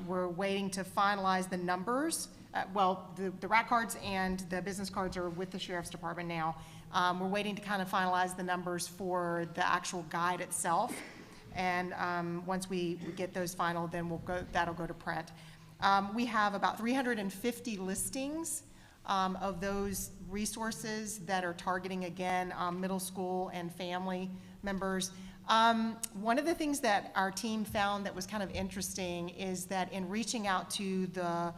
We're waiting to finalize the numbers. The RAC cards and the business cards are with the Sheriff's Department now. We're waiting to kind of finalize the numbers for the actual guide itself. And once we get those final, then that'll go to print. We have about 350 listings of those resources that are targeting, again, middle school and family members. One of the things that our team found that was kind of interesting is that in reaching out to the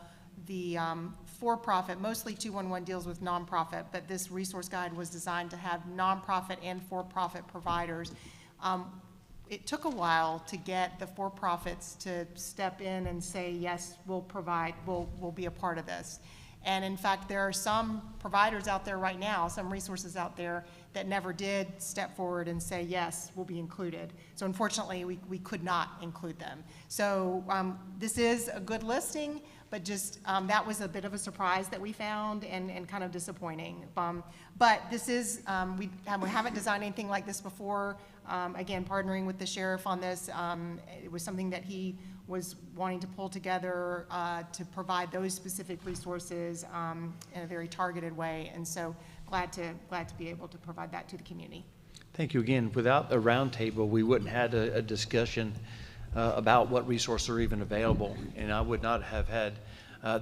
for-profit, mostly 211 deals with nonprofit, but this resource guide was designed to have nonprofit and for-profit providers. It took a while to get the for-profits to step in and say, yes, we'll be a part of this. And in fact, there are some providers out there right now, some resources out there that never did step forward and say, yes, we'll be included. So unfortunately, we could not include them. So this is a good listing, but just that was a bit of a surprise that we found and kind of disappointing. But this is, we haven't designed anything like this before. Again, partnering with the sheriff on this, it was something that he was wanting to pull together to provide those specific resources in a very targeted way. And so glad to be able to provide that to the community. Thank you again. Without a roundtable, we wouldn't have had a discussion about what resources are even available. And I would not have had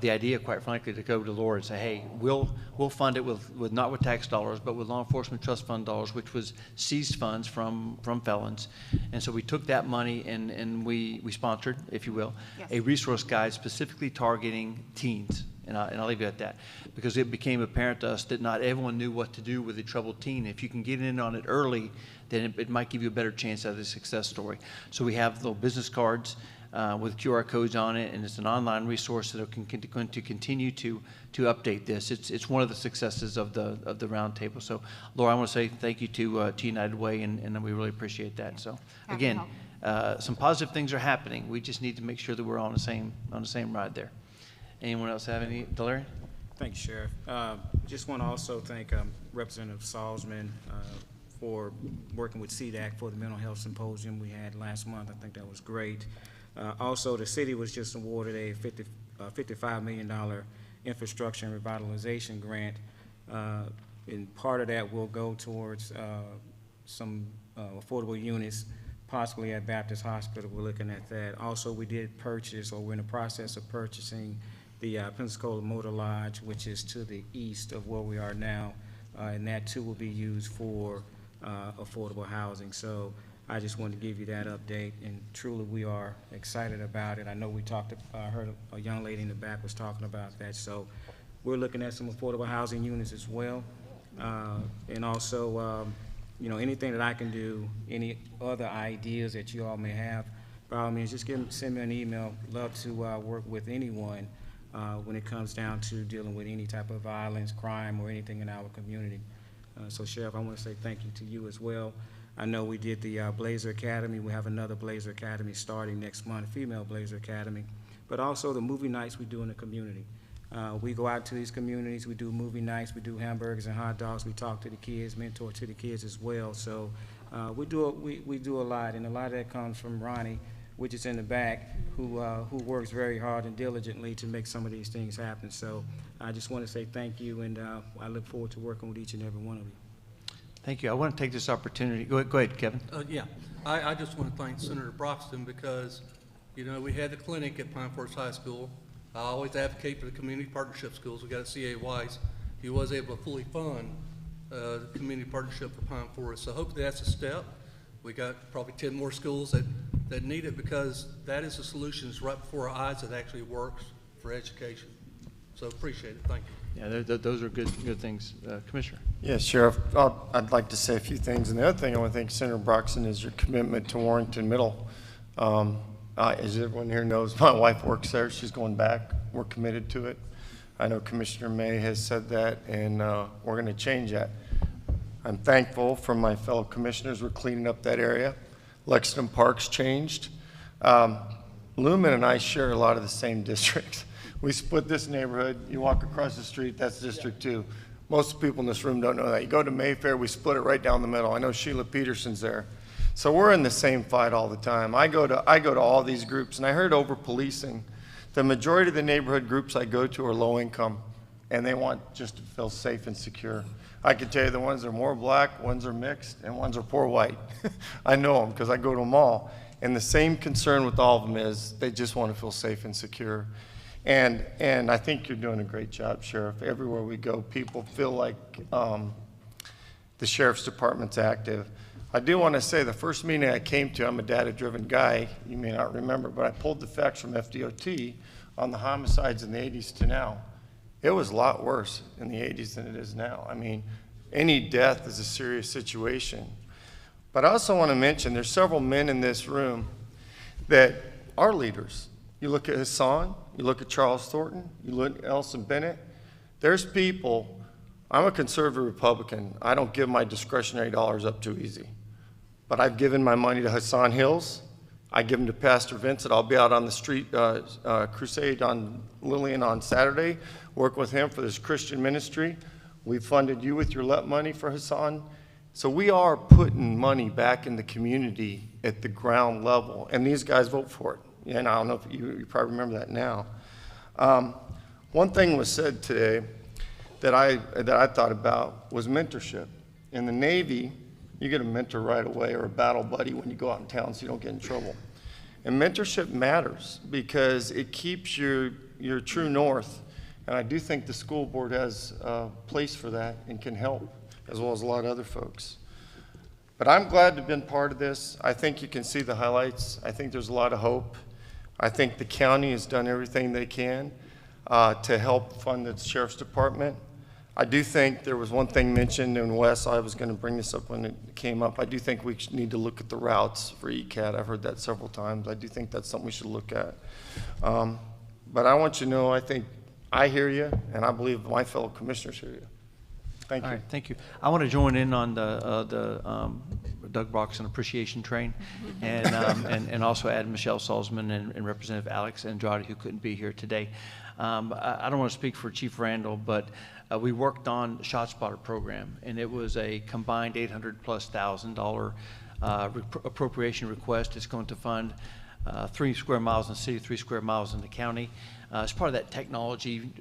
the idea, quite frankly, to go to Laura and say, hey, we'll fund it with not with tax dollars, but with law enforcement trust fund dollars, which was seized funds from felons. And so we took that money and we sponsored, if you will, a resource guide specifically targeting teens. And I'll leave it at that, because it became apparent to us that not everyone knew what to do with a troubled teen. If you can get in on it early, then it might give you a better chance at a success story. So we have little business cards with QR codes on it, and it's an online resource that can going to continue to update this. It's one of the successes of the roundtable. So, Laura, I want to say thank you to United Way, and we really appreciate that. So, again, some positive things are happening. We just need to make sure that we're on the same ride there. Anyone else have any? Delary? Thank you, Sheriff. Just want to also thank Representative Salzman for working with CDAC for the mental health symposium we had last month. I think that was great. Also, the city was just awarded a $55 million infrastructure and revitalization grant. And part of that will go towards some affordable units, possibly at Baptist Hospital. We're looking at that. Also, we did purchase, or we're in the process of purchasing, the Pensacola Motor Lodge, which is to the east of where we are now, and that too will be used for affordable housing. So I just wanted to give you that update, and truly we are excited about it. I know we talked, heard a young lady in the back was talking about that, so we're looking at some affordable housing units as well. And also, you know, anything that I can do, any other ideas that you all may have, by all means, just send me an email. Love to work with anyone when it comes down to dealing with any type of violence, crime, or anything in our community. So, Sheriff, I want to say thank you to you as well. I know we did the Blazer Academy. We have another Blazer Academy starting next month, female Blazer Academy. But also the movie nights we do in the community. We go out to these communities, we do movie nights, we do hamburgers and hot dogs, we talk to the kids, mentor to the kids as well. So we do a lot, and a lot of that comes from Ronnie, which is in the back, who works very hard and diligently to make some of these things happen. So I just want to say thank you, and I look forward to working with each and every one of you. Thank you. I want to take this opportunity. Go ahead, Kevin. Yeah, I just want to thank Senator Broxton because, you know, we had the clinic at Pine Forest High School. I always advocate for the community partnership schools. We got a CA Weiss. He was able to fully fund the community partnership for Pine Forest. So hopefully that's a step. We got probably 10 more schools that need it, because that is the solutions right before our eyes that actually works for education. So appreciate it. Thank you. Yeah, those are good things. Commissioner. Yes, Sheriff. I'd like to say a few things. And the other thing I want to thank Senator Broxton is your commitment to Warrington Middle. As everyone here knows, my wife works there. She's going back. We're committed to it. I know Commissioner May has said that, and we're going to change that. I'm thankful for my fellow commissioners. We're cleaning up that area. Lexington Park's changed. Lumen and I share a lot of the same districts. We split this neighborhood. You walk across the street, that's District 2. Most people in this room don't know that. You go to Mayfair, we split it right down the middle. I know Sheila Peterson's there. So we're in the same fight all the time. I go to all these groups, and I heard over policing. The majority of the neighborhood groups I go to are low income, and they want just to feel safe and secure. I can tell you the ones that are more black, ones are mixed, and ones are poor white. I know them because I go to them all. And the same concern with all of them is they just want to feel safe and secure. And I think you're doing a great job, Sheriff. Everywhere we go, people feel like the Sheriff's Department's active. I do want to say the first meeting I came to, I'm a data-driven guy, you may not remember, but I pulled the facts from FDOT on the homicides in the 80s to now. It was a lot worse in the 80s than it is now. I mean, any death is a serious situation. But I also want to mention there's several men in this room that are leaders. You look at Hassan, you look at Charles Thornton, you look at Elson Bennett. There's people, I'm a conservative Republican. I don't give my discretionary dollars up too easy. But I've given my money to Hassan Hills. I give them to Pastor Vincent. I'll be out on the street crusade on Lillian on Saturday, work with him for this Christian ministry. We funded you with your LEP money for Hassan. So we are putting money back in the community at the ground level, and these guys vote for it. And I don't know if you probably remember that now. One thing was said today that I thought about was mentorship. In the Navy, you get a mentor right away or a battle buddy when you go out in town so you don't get in trouble. And mentorship matters because it keeps your true north. And I do think the school board has a place for that and can help, as well as a lot of other folks. But I'm glad to have been part of this. I think you can see the highlights. I think there's a lot of hope. I think the county has done everything they can to help fund the sheriff's department. I do think there was one thing mentioned in Wes, I was going to bring this up when it came up. I do think we need to look at the routes for ECAT. I've heard that several times. I do think that's something we should look at. But I want you to know, I think I hear you, and I believe my fellow commissioners hear you. Thank you. All right, thank you. I want to join in on the Doug Broxton appreciation train, and also add Michelle Salzman and Representative Alex Andrade, who couldn't be here today. I don't want to speak for Chief Randall, but we worked on the ShotSpotter program, and it was a combined $800,000+ appropriation request. It's going to fund 3 square miles in the city, 3 square miles in the county. As part of that technology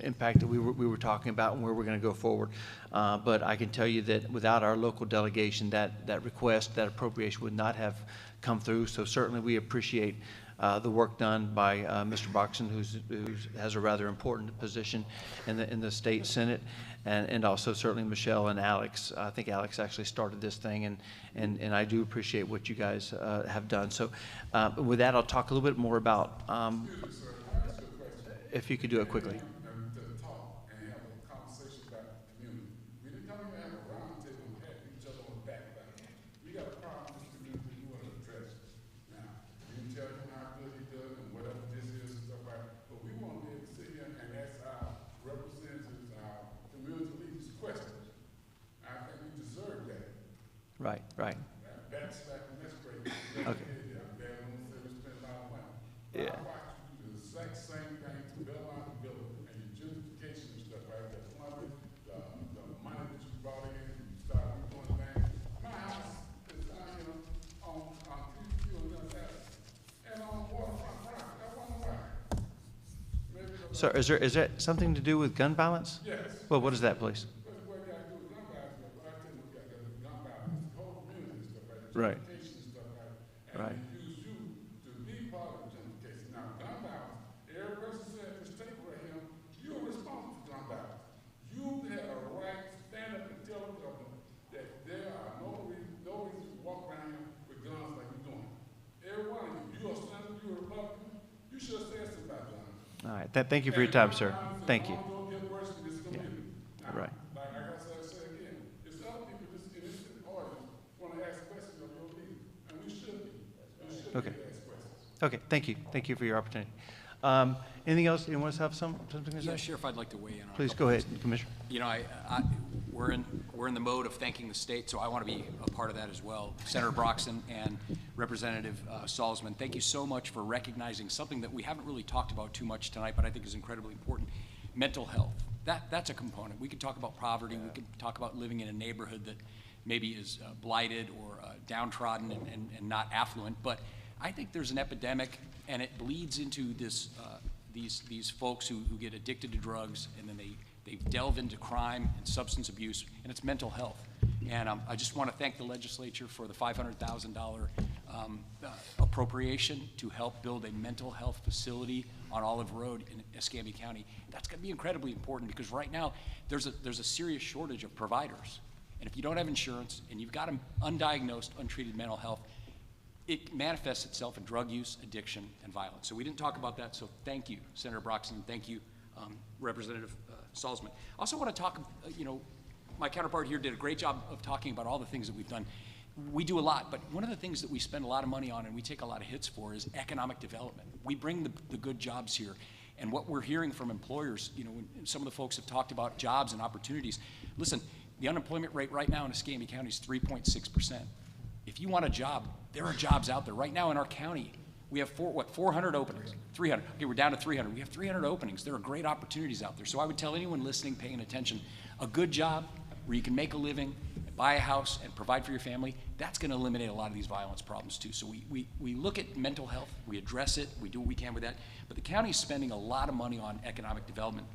impact that we were talking about and where we're going to go forward. But I can tell you that without our local delegation, that request, that appropriation would not have come through. So certainly we appreciate the work done by Mr. Broxton, who has a rather important position in the state Senate, and also certainly Michelle and Alex. I think Alex actually started this thing, and I do appreciate what you guys have done. So with that, I'll talk a little bit more about, if you could do it quickly. Right, right. That's great. Okay. Yeah. The exact same thing to Belmont and Village and your gentrification and stuff, right? The plumbing, the money that you brought in, you started doing things. My house is down here on TQ and and on waterfront property. I wonder why. So is there something to do with gun violence? Yes. Well, what is that, please? Right. Right. Use you to be part of the gentrification. Now, gun violence, every person said at this table right here, you're responsible for gun violence. You have a right to stand up and tell the government that there are no reason to walk around here with guns like you're doing. Every one of you, you're a senator, you're a Republican, you should have said something about guns. All right. Thank you for your time, sir. Thank you. Yeah. Right. Like I said again, it's other people in this audience want to ask questions of your leader, and we should be. We should Okay. be asked questions. Okay. Thank you. Thank you for your opportunity. Anything else? Anyone else have something to say? Yeah, Sheriff, I'd like to weigh in on. Please go ahead, Commissioner. You know, we're in the mode of thanking the state, so I want to be a part of that as well. Senator Broxton and Representative Salzman, thank you so much for recognizing something that we haven't really talked about too much tonight, but I think is incredibly important: mental health. That's a component. We could talk about poverty. We could talk about living in a neighborhood that maybe is blighted or downtrodden and not affluent. But I think there's an epidemic, and it bleeds into this these folks who get addicted to drugs, and then they delve into crime and substance abuse, and it's mental health. And I just want to thank the legislature for the $500,000 appropriation to help build a mental health facility on Olive Road in Escambia County. That's going to be incredibly important because right now there's a serious shortage of providers. And if you don't have insurance and you've got undiagnosed, untreated mental health, it manifests itself in drug use, addiction, and violence. So we didn't talk about that, so thank you, Senator Broxton. Thank you, Representative Salzman. I also want to talk, my counterpart here did a great job of talking about all the things that we've done. We do a lot, but one of the things that we spend a lot of money on and we take a lot of hits for is economic development. We bring the good jobs here. And what we're hearing from employers, when some of the folks have talked about jobs and opportunities. Listen, the unemployment rate right now in Escambia County is 3.6%. If you want a job, there are jobs out there. Right now in our county, we have 400 openings? 300. Okay, we're down to 300. We have 300 openings. There are great opportunities out there. So I would tell anyone listening, paying attention, a good job where you can make a living, buy a house, and provide for your family, that's going to eliminate a lot of these violence problems too. So we look at mental health, we address it, we do what we can with that. But the county is spending a lot of money on economic development.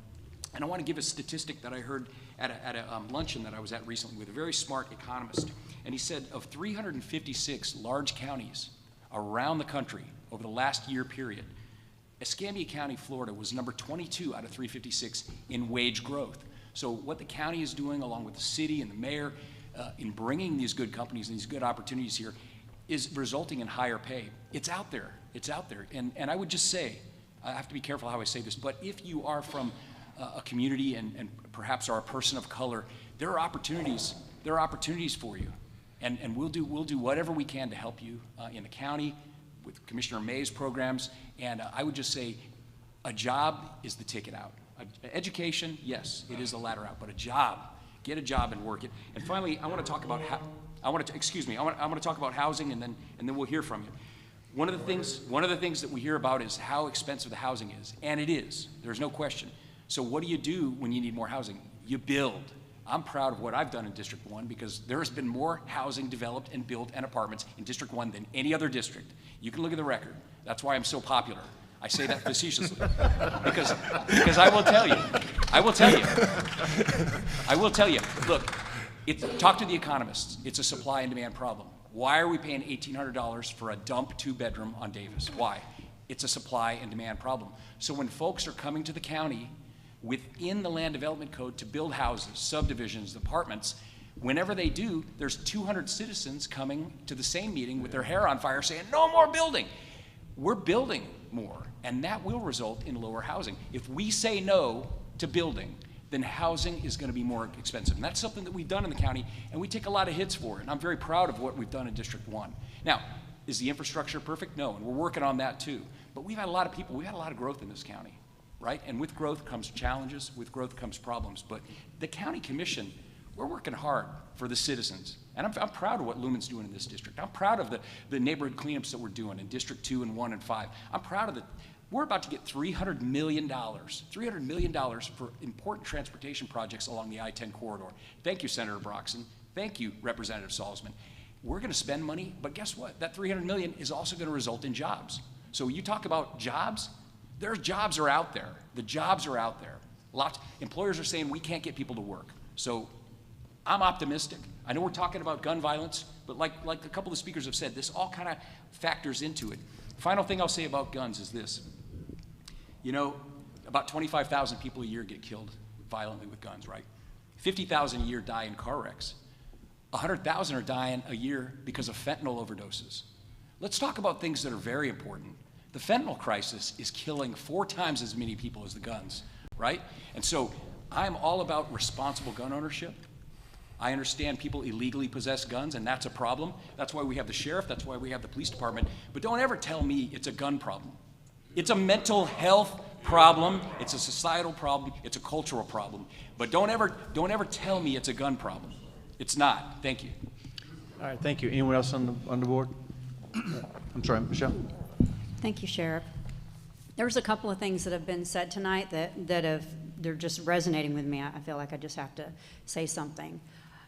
And I want to give a statistic that I heard at a luncheon that I was at recently with a very smart economist. And he said of 356 large counties around the country, over the last year period, Escambia County, Florida was number 22 out of 356 in wage growth. So what the county is doing, along with the city and the mayor, in bringing these good companies and these good opportunities here, is resulting in higher pay. It's out there. It's out there. And I would just say, I have to be careful how I say this, but if you are from a community and perhaps are a person of color, there are opportunities for you. And we'll do whatever we can to help you in the county with Commissioner May's programs. And I would just say a job is the ticket out. Education, yes, it is the ladder out, but a job, get a job and work it. And finally, I want to talk about I want to talk about housing, and then we'll hear from you. One of the things that we hear about is how expensive the housing is, and it is. There's no question. So what do you do when you need more housing? You build. I'm proud of what I've done in District 1 because there has been more housing developed and built and apartments in District 1 than any other district. You can look at the record. That's why I'm so popular. I say that facetiously because I will tell you, look, talk to the economists. It's a supply and demand problem. Why are we paying $1,800 for a dump 2-bedroom on Davis? Why? It's a supply and demand problem. So when folks are coming to the county within the land development code to build houses, subdivisions, apartments, whenever they do, there's 200 citizens coming to the same meeting with their hair on fire saying, no more building. We're building more, and that will result in lower housing. If we say no to building, then housing is going to be more expensive. And that's something that we've done in the county, and we take a lot of hits for it. And I'm very proud of what we've done in District 1. Now, is the infrastructure perfect? No, and we're working on that too. But we've had a lot of people, we've had a lot of growth in this county, right? And with growth comes challenges, with growth comes problems. But the county commission, we're working hard for the citizens. And I'm proud of what Lumen's doing in this district. I'm proud of the neighborhood cleanups that we're doing in District 2 and 1 and 5. I'm proud of we're about to get $300 million for important transportation projects along the I-10 corridor. Thank you, Senator Broxson. Thank you, Representative Salzman. We're going to spend money, but guess what? That $300 million is also going to result in jobs. So you talk about jobs, there's jobs are out there. The jobs are out there. Employers are saying we can't get people to work. So I'm optimistic. I know we're talking about gun violence, but like a couple of speakers have said, this all kind of factors into it. Final thing I'll say about guns is this. You know, about 25,000 people a year get killed violently with guns, right? 50,000 a year die in car wrecks. 100,000 are dying a year because of fentanyl overdoses. Let's talk about things that are very important. The fentanyl crisis is killing 4 times as many people as the guns, right? And so I'm all about responsible gun ownership. I understand people illegally possess guns, and that's a problem. That's why we have the sheriff, that's why we have the police department. But don't ever tell me it's a gun problem. It's a mental health problem, it's a societal problem, it's a cultural problem. But don't ever tell me it's a gun problem. It's not. Thank you. All right, thank you. Anyone else on the board? I'm sorry, Michelle. Thank you, Sheriff. There's a couple of things that have been said tonight they're just resonating with me. I feel like I just have to say something.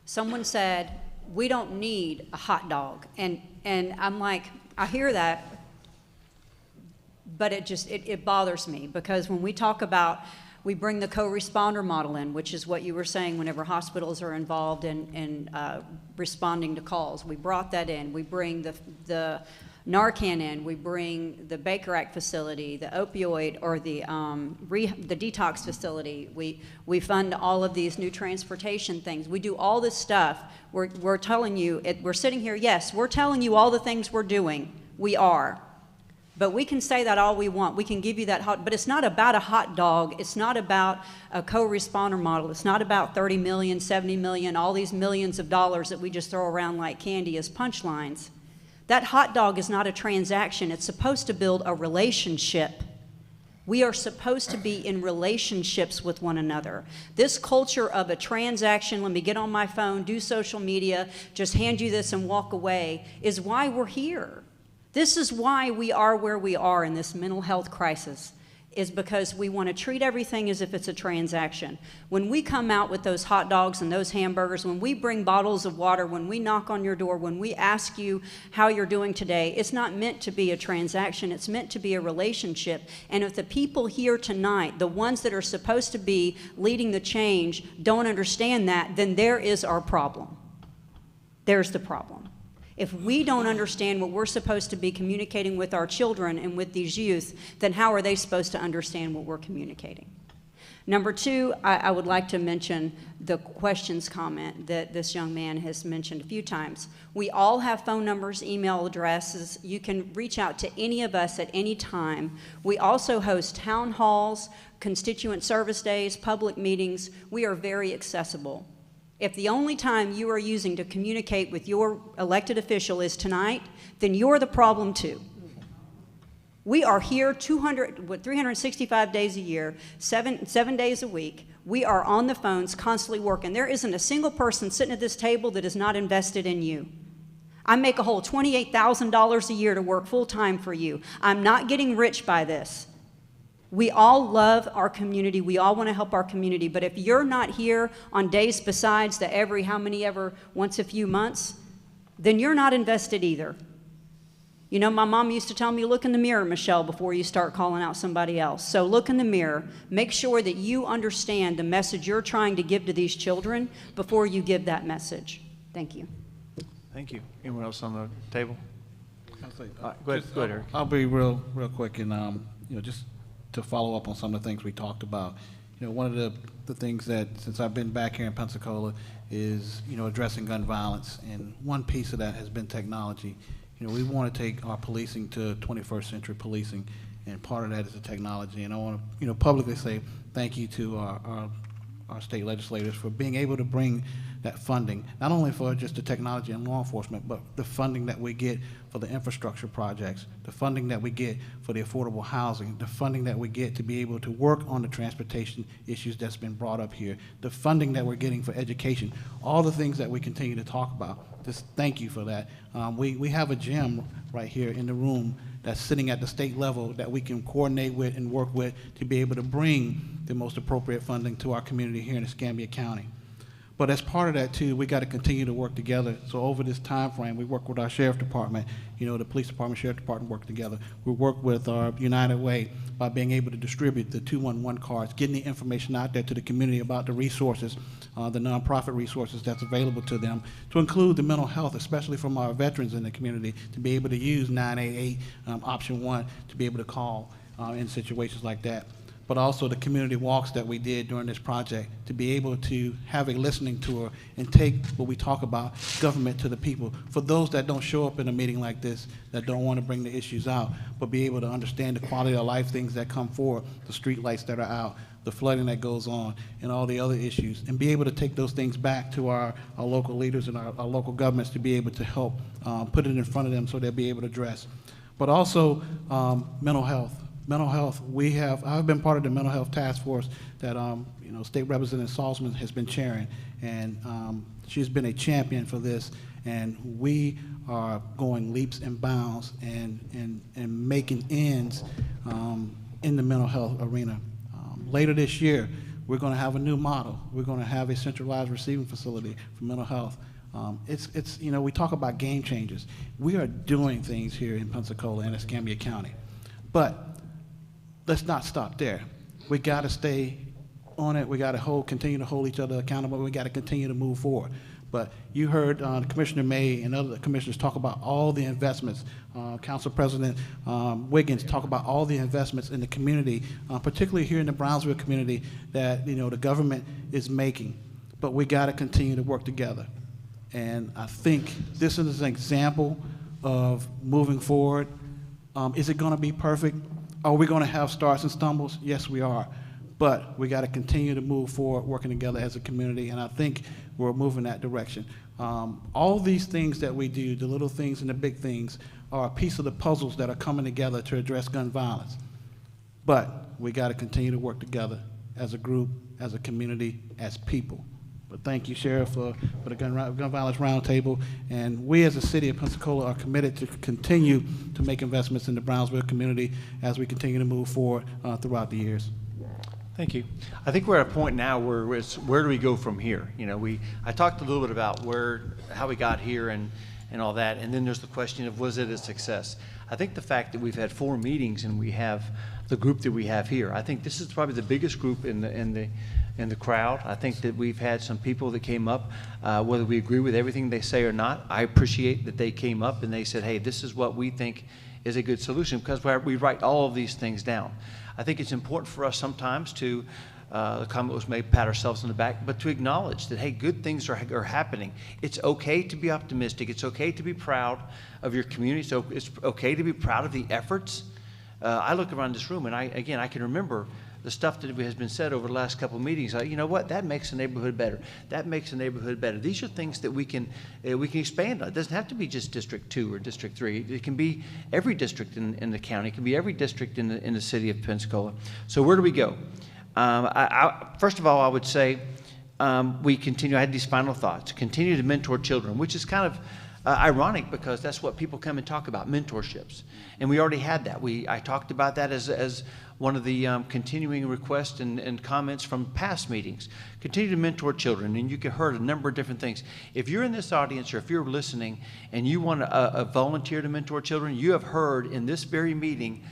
Someone said, we don't need a hot dog. And I'm like, I hear that, but it bothers me because when we talk about, we bring the co-responder model in, which is what you were saying whenever hospitals are involved in responding to calls. We brought that in. We bring the Narcan in, we bring the Baker Act facility, the opioid or the detox facility. We fund all of these new transportation things. We do all this stuff. We're telling you, we're sitting here, yes, we're telling you all the things we're doing. We are. But we can say that all we want. We can give you that but it's not about a hot dog. It's not about a co-responder model. It's not about 30 million, 70 million, all these millions of dollars that we just throw around like candy as punchlines. That hot dog is not a transaction. It's supposed to build a relationship. We are supposed to be in relationships with one another. This culture of a transaction, let me get on my phone, do social media, just hand you this and walk away, is why we're here. This is why we are where we are in this mental health crisis, is because we want to treat everything as if it's a transaction. When we come out with those hot dogs and those hamburgers, when we bring bottles of water, when we knock on your door, when we ask you how you're doing today, it's not meant to be a transaction, it's meant to be a relationship. And if the people here tonight, the ones that are supposed to be leading the change, don't understand that, then there is our problem. There's the problem. If we don't understand what we're supposed to be communicating with our children and with these youth, then how are they supposed to understand what we're communicating? Number two, I would like to mention the questions comment that this young man has mentioned a few times. We all have phone numbers, email addresses. You can reach out to any of us at any time. We also host town halls, constituent service days, public meetings. We are very accessible. If the only time you are using to communicate with your elected official is tonight, then you're the problem too. We are here 365 days a year, seven days a week. We are on the phones constantly working. There isn't a single person sitting at this table that is not invested in you. I make a whole $28,000 a year to work full time for you. I'm not getting rich by this. We all love our community. We all want to help our community. But if you're not here on days besides the ever once a few months, then you're not invested either. You know, my mom used to tell me, look in the mirror, Michelle, before you start calling out somebody else. So look in the mirror. Make sure that you understand the message you're trying to give to these children before you give that message. Thank you. Thank you. Anyone else on the table? Go ahead, Eric. I'll be real quick, and just to follow up on some of the things we talked about. One of the things that, since I've been back here in Pensacola, is addressing gun violence, and one piece of that has been technology. We want to take our policing to 21st century policing, and part of that is the technology. And I want to, publicly say thank you to our state legislators for being able to bring that funding, not only for just the technology and law enforcement, but the funding that we get for the infrastructure projects, the funding that we get for the affordable housing, the funding that we get to be able to work on the transportation issues that's been brought up here, the funding that we're getting for education, all the things that we continue to talk about. Just thank you for that. We have a gym right here in the room that's sitting at the state level that we can coordinate with and work with to be able to bring the most appropriate funding to our community here in Escambia County. But as part of that too, we got to continue to work together. So over this time frame, we work with our sheriff department, the police department, sheriff department work together. We work with our United Way by being able to distribute the 211 cards, getting the information out there to the community about the resources, the nonprofit resources that's available to them, to include the mental health, especially from our veterans in the community, to be able to use 988 option 1 to be able to call in situations like that. But also the community walks that we did during this project, to be able to have a listening tour and take what we talk about, government to the people. For those that don't show up in a meeting like this, that don't want to bring the issues out, but be able to understand the quality of life things that come forward, the street lights that are out, the flooding that goes on, and all the other issues, and be able to take those things back to our local leaders and our local governments to be able to help put it in front of them so they'll be able to address. But also mental health. Mental health, I've been part of the mental health task force that State Representative Salzman has been chairing, and she's been a champion for this, and we are going leaps and bounds and making ends in the mental health arena. Later this year, we're going to have a new model. We're going to have a centralized receiving facility for mental health. We talk about game changers. We are doing things here in Pensacola and Escambia County, but let's not stop there. We got to stay on it. We got to continue to hold each other accountable. We got to continue to move forward. But you heard Commissioner May and other commissioners talk about all the investments. Council President Wiggins talk about all the investments in the community, particularly here in the Brownsville community, that the government is making. But we got to continue to work together. And I think this is an example of moving forward. Is it going to be perfect? Are we going to have starts and stumbles? Yes, we are. But we got to continue to move forward, working together as a community, and I think we're moving that direction. All these things that we do, the little things and the big things, are a piece of the puzzles that are coming together to address gun violence. But we got to continue to work together as a group, as a community, as people. But thank you, Sheriff, for the gun violence roundtable. And we as a city of Pensacola are committed to continue to make investments in the Brownsville community as we continue to move forward throughout the years. Thank you. I think we're at a point now where where do we go from here? I talked a little bit about how we got here and all that, and then there's the question of, was it a success? I think the fact that we've had 4 meetings and we have the group that we have here. I think this is probably the biggest group in the crowd. I think that we've had some people that came up, whether we agree with everything they say or not. I appreciate that they came up and they said, hey, this is what we think is a good solution, because we write all of these things down. I think it's important for us sometimes to, the comment was made, pat ourselves on the back, but to acknowledge that, hey, good things are happening. It's okay to be optimistic. It's okay to be proud of your community. So it's okay to be proud of the efforts. I look around this room and I can remember the stuff that has been said over the last couple of meetings. You know what? That makes the neighborhood better. That makes the neighborhood better. These are things that we can expand on. It doesn't have to be just District 2 or District 3. It can be every district in the county. It can be every district in the city of Pensacola. So where do we go? First of all, I would say we continue. I had these final thoughts. Continue to mentor children, which is kind of ironic because that's what people come and talk about, mentorships. And we already had that. I talked about that as one of the continuing requests and comments from past meetings. Continue to mentor children, and you can heard a number of different things. If you're in this audience or if you're listening and you want to volunteer to mentor children, you have heard in this very meeting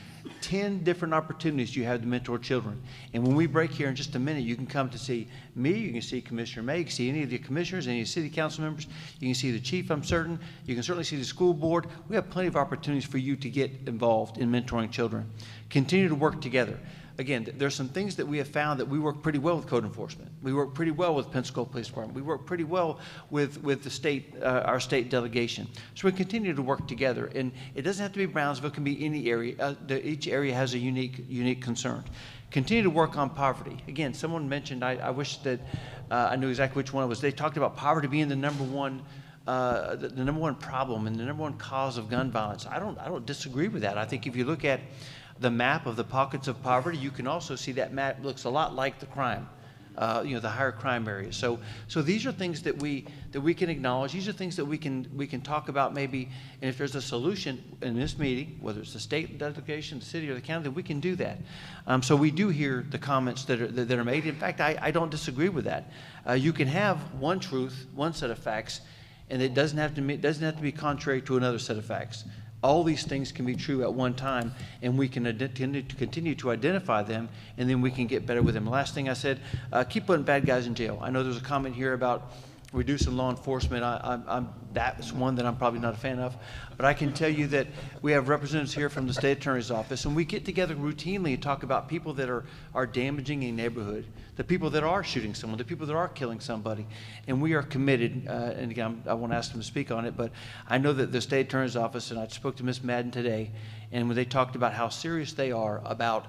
10 different opportunities you have to mentor children. And when we break here in just a minute, you can come to see me, you can see Commissioner May, you can see any of the commissioners, any of the city council members, you can see the chief, I'm certain, you can certainly see the school board. We have plenty of opportunities for you to get involved in mentoring children. Continue to work together. Again, there's some things that we have found that we work pretty well with code enforcement. We work pretty well with Pensacola Police Department. We work pretty well with the state, our state delegation. So we continue to work together. And it doesn't have to be Brownsville. It can be any area. Each area has a unique concern. Continue to work on poverty. Again, someone mentioned, I wish that I knew exactly which one it was. They talked about poverty being the number one problem and the number one cause of gun violence. I don't disagree with that. I think if you look at the map of the pockets of poverty, you can also see that map looks a lot like the crime, the higher crime areas. So these are things that we can acknowledge. These are things that we can talk about maybe, and if there's a solution in this meeting, whether it's the state delegation, the city, or the county, then we can do that. So we do hear the comments that are made. In fact, I don't disagree with that. You can have one truth, one set of facts, and it doesn't have to be contrary to another set of facts. All these things can be true at one time, and we can continue to identify them, and then we can get better with them. Last thing I said, keep putting bad guys in jail. I know there's a comment here about reducing law enforcement. That's one that I'm probably not a fan of, but I can tell you that we have representatives here from the state attorney's office, and we get together routinely and talk about people that are damaging a neighborhood, the people that are shooting someone, the people that are killing somebody, and we are committed, and again, I won't ask them to speak on it, but I know that the state attorney's office, and I spoke to Ms. Madden today, and when they talked about how serious they are about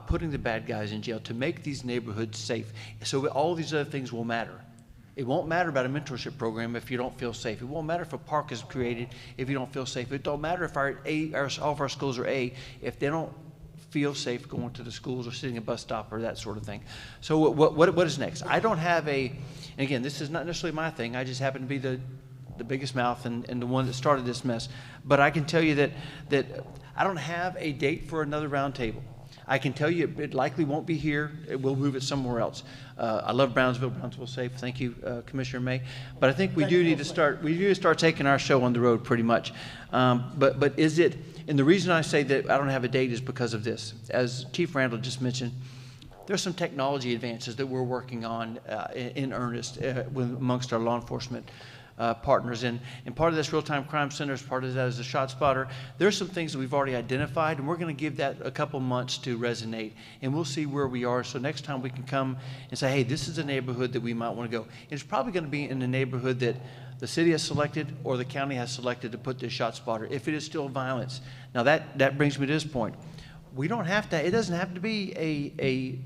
putting the bad guys in jail to make these neighborhoods safe, so all these other things will matter. It won't matter about a mentorship program if you don't feel safe. It won't matter if a park is created if you don't feel safe. It don't matter if all of our schools are A if they don't feel safe going to the schools or sitting at a bus stop or that sort of thing. So what is next? I don't have and again, this is not necessarily my thing. I just happen to be the biggest mouth and the one that started this mess. But I can tell you that I don't have a date for another roundtable. I can tell you it likely won't be here. We'll move it somewhere else. I love Brownsville. Brownsville safe. Thank you, Commissioner May. But I think we do need to start taking our show on the road pretty much. But is it? And the reason I say that I don't have a date is because of this. As Chief Randall just mentioned, there's some technology advances that we're working on in earnest amongst our law enforcement partners, and part of this real-time crime center is part of that is a shot spotter. There's some things that we've already identified, and we're going to give that a couple months to resonate, and we'll see where we are. So next time we can come and say, hey, this is a neighborhood that we might want to go. And it's probably going to be in the neighborhood that the city has selected or the county has selected to put this shot spotter, if it is still violence. Now that brings me to this point. We don't have to, it doesn't have to be a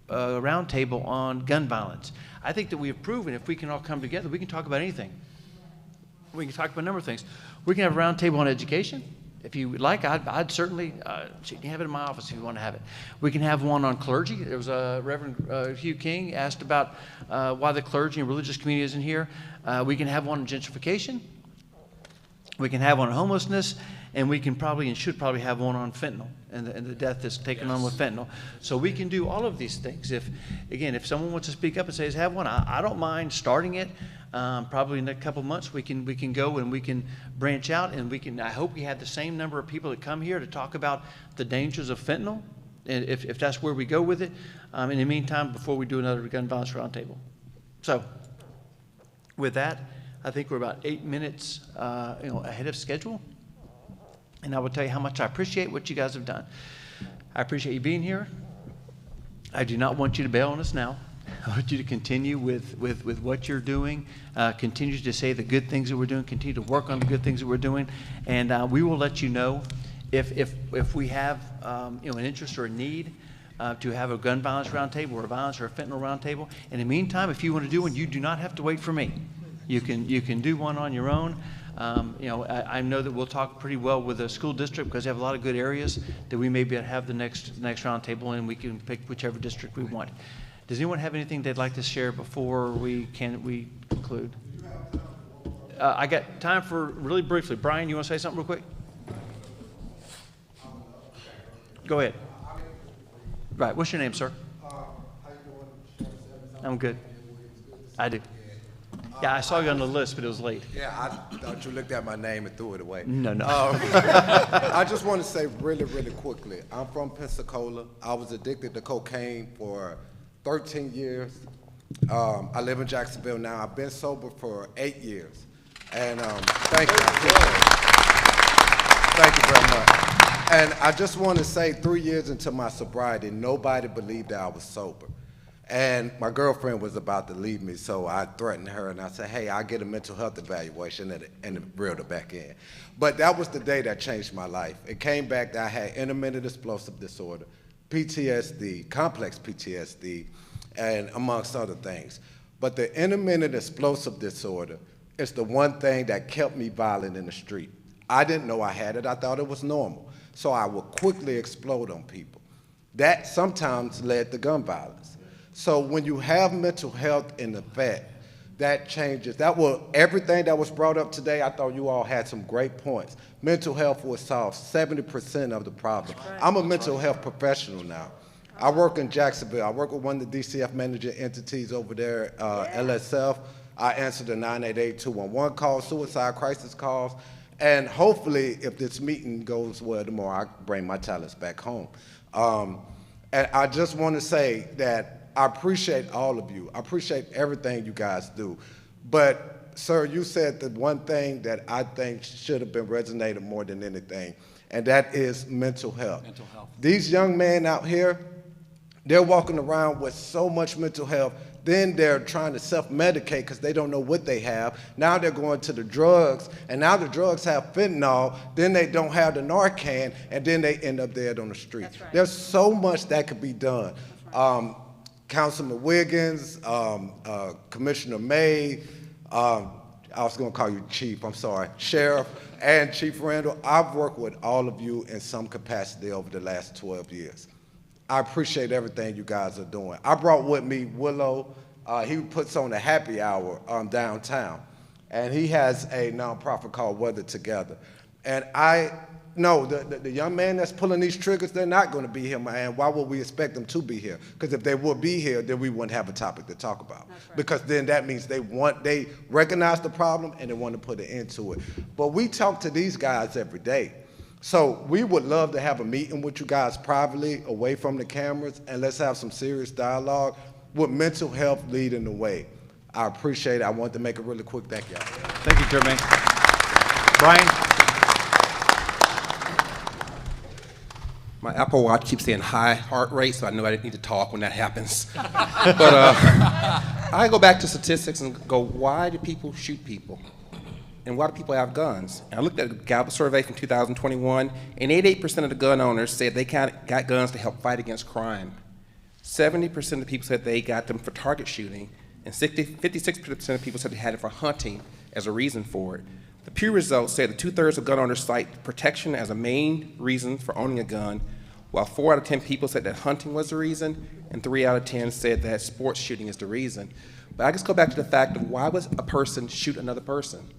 roundtable on gun violence. I think that we have proven if we can all come together, we can talk about anything. We can talk about a number of things. We can have a roundtable on education. If you would like, I'd certainly, you can have it in my office if you want to have it. We can have one on clergy. There was a Reverend Hugh King asked about why the clergy and religious community isn't here. We can have one on gentrification. We can have one on homelessness. And we can probably and should probably have one on fentanyl and the death that's taken on with fentanyl. So we can do all of these things. If someone wants to speak up and says, have one, I don't mind starting it. Probably in a couple months we can go and we can branch out, and I hope we have the same number of people that come here to talk about the dangers of fentanyl if that's where we go with it, in the meantime, before we do another gun violence roundtable. So with that, I think we're about 8 minutes ahead of schedule. And I will tell you how much I appreciate what you guys have done. I appreciate you being here. I do not want you to bail on us now. I want you to continue with what you're doing, continue to say the good things that we're doing, continue to work on the good things that we're doing, and we will let you know if we have an interest or a need to have a gun violence roundtable or a violence or a fentanyl roundtable. In the meantime, if you want to do one, you do not have to wait for me. You can do one on your own. I know that we'll talk pretty well with the school district because they have a lot of good areas that we may be able to have the next roundtable, and we can pick whichever district we want. Does anyone have anything they'd like to share before we conclude? I got time for really briefly. Brian, you want to say something real quick? Go ahead. Right. What's your name, sir? I'm good. I do. Yeah, I saw you on the list, but it was late. Yeah, I thought you looked at my name and threw it away. No. I just want to say really, really quickly, I'm from Pensacola. I was addicted to cocaine for 13 years. I live in Jacksonville now. I've been sober for 8 years. And thank you. Thank you very much. And I just want to say 3 years into my sobriety, nobody believed that I was sober. And my girlfriend was about to leave me, so I threatened her, and I said, hey, I'll get a mental health evaluation and reel her back in. But that was the day that changed my life. It came back that I had intermittent explosive disorder, PTSD, complex PTSD, and amongst other things. But the intermittent explosive disorder is the one thing that kept me violent in the street. I didn't know I had it. I thought it was normal. So I would quickly explode on people. That sometimes led to gun violence. So when you have mental health in effect, that changes. Everything that was brought up today, I thought you all had some great points. Mental health will solve 70% of the problem. Right. I'm a mental health professional now. I work in Jacksonville. I work with one of the DCF managing entities over there, LSF. I answer the 988-211 calls, suicide crisis calls. And hopefully, if this meeting goes well tomorrow, I bring my talents back home. And I just want to say that I appreciate all of you. I appreciate everything you guys do. But, sir, you said the one thing that I think should have been resonated more than anything, and that is mental health. Mental health. These young men out here, they're walking around with so much mental health. Then they're trying to self-medicate because they don't know what they have. Now they're going to the drugs, and now the drugs have fentanyl. Then they don't have the Narcan, and then they end up dead on the street. Right. There's so much that could be done. Councilman Wiggins, Commissioner May, I was going to call you Chief, I'm sorry, Sheriff, and Chief Randall. I've worked with all of you in some capacity over the last 12 years. I appreciate everything you guys are doing. I brought with me Willow. He puts on a happy hour downtown, and he has a nonprofit called Weather Together. And no, the young man that's pulling these triggers, they're not going to be here, man. Why would we expect them to be here? Because if they would be here, then we wouldn't have a topic to talk about. Right. Because then that means they recognize the problem and they want to put an end to it. But we talk to these guys every day. So we would love to have a meeting with you guys privately, away from the cameras, and let's have some serious dialogue with mental health leading the way. I appreciate it. I want to make it really quick. Thank you. Thank you, Jermaine. Brian? My Apple Watch keeps saying high heart rate, so I know I didn't need to talk when that happens. But I go back to statistics and go, why do people shoot people? And why do people have guns? And I looked at a Gallup survey from 2021, and 88% of the gun owners said they got guns to help fight against crime. 70% of the people said they got them for target shooting, and 56% of people said they had it for hunting as a reason for it. The Pew results say that 2/3 of gun owners cite protection as a main reason for owning a gun, while 4 out of 10 people said that hunting was the reason, and 3 out of 10 said that sports shooting is the reason. But I just go back to the fact of why would a person shoot another person?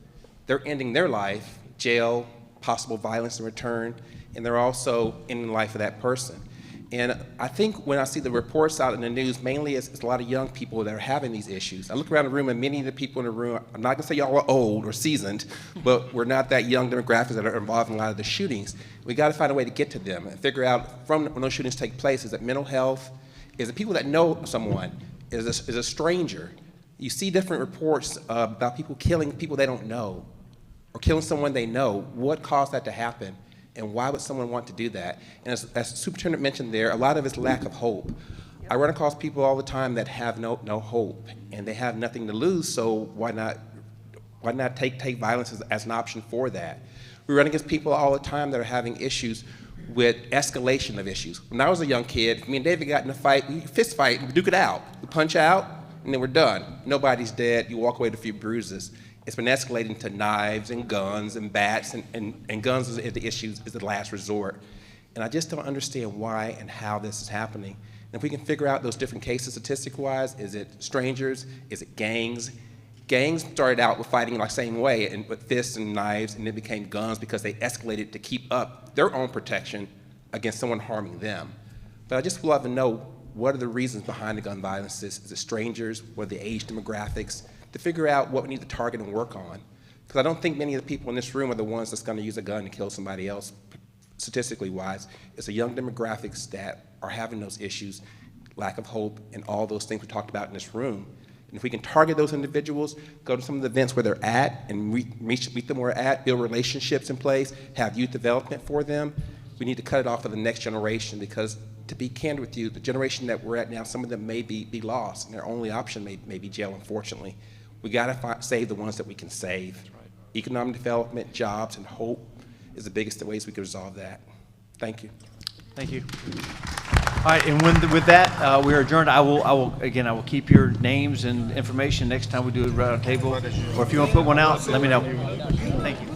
They're ending their life, jail, possible violence in return, and they're also ending the life of that person. And I think when I see the reports out in the news, mainly it's a lot of young people that are having these issues. I look around the room, and many of the people in the room, I'm not gonna say y'all are old or seasoned, but we're not that young demographics that are involved in a lot of the shootings. We gotta find a way to get to them and figure out from when those shootings take place, is it mental health? Is it people that know someone? Is a stranger? You see different reports about people killing people they don't know or killing someone they know. What caused that to happen? And why would someone want to do that? And as the superintendent mentioned there, a lot of it's lack of hope. I run across people all the time that have no hope, and they have nothing to lose, so why not take violence as an option for that? We run against people all the time that are having issues with escalation of issues. When I was a young kid, me and David got in a fight, we fist fight, we duke it out. We punch out, and then we're done. Nobody's dead, you walk away with a few bruises. It's been escalating to knives and guns and bats, and guns is the issue, is the last resort. And I just don't understand why and how this is happening. And if we can figure out those different cases statistic-wise, is it strangers, is it gangs? Gangs started out with fighting like the same way, and with fists and knives, and it became guns because they escalated to keep up their own protection against someone harming them. But I just would love to know, what are the reasons behind the gun violence? Is it strangers? What are the age demographics? To figure out what we need to target and work on. Because I don't think many of the people in this room are the ones that's going to use a gun to kill somebody else, statistically wise. It's the young demographics that are having those issues, lack of hope, and all those things we talked about in this room. And if we can target those individuals, go to some of the events where they're at and meet them where they're at, build relationships in place, have youth development for them, we need to cut it off for the next generation, because to be candid with you, the generation that we're at now, some of them may be lost, and their only option may be jail, unfortunately. We gotta save the ones that we can save. Right. Economic development, jobs, and hope is the biggest ways we can resolve that. Thank you. Thank you. All right, and with that, we are adjourned. I will keep your names and information next time we do a round table. Or if you want to put one out, let me know. Thank you.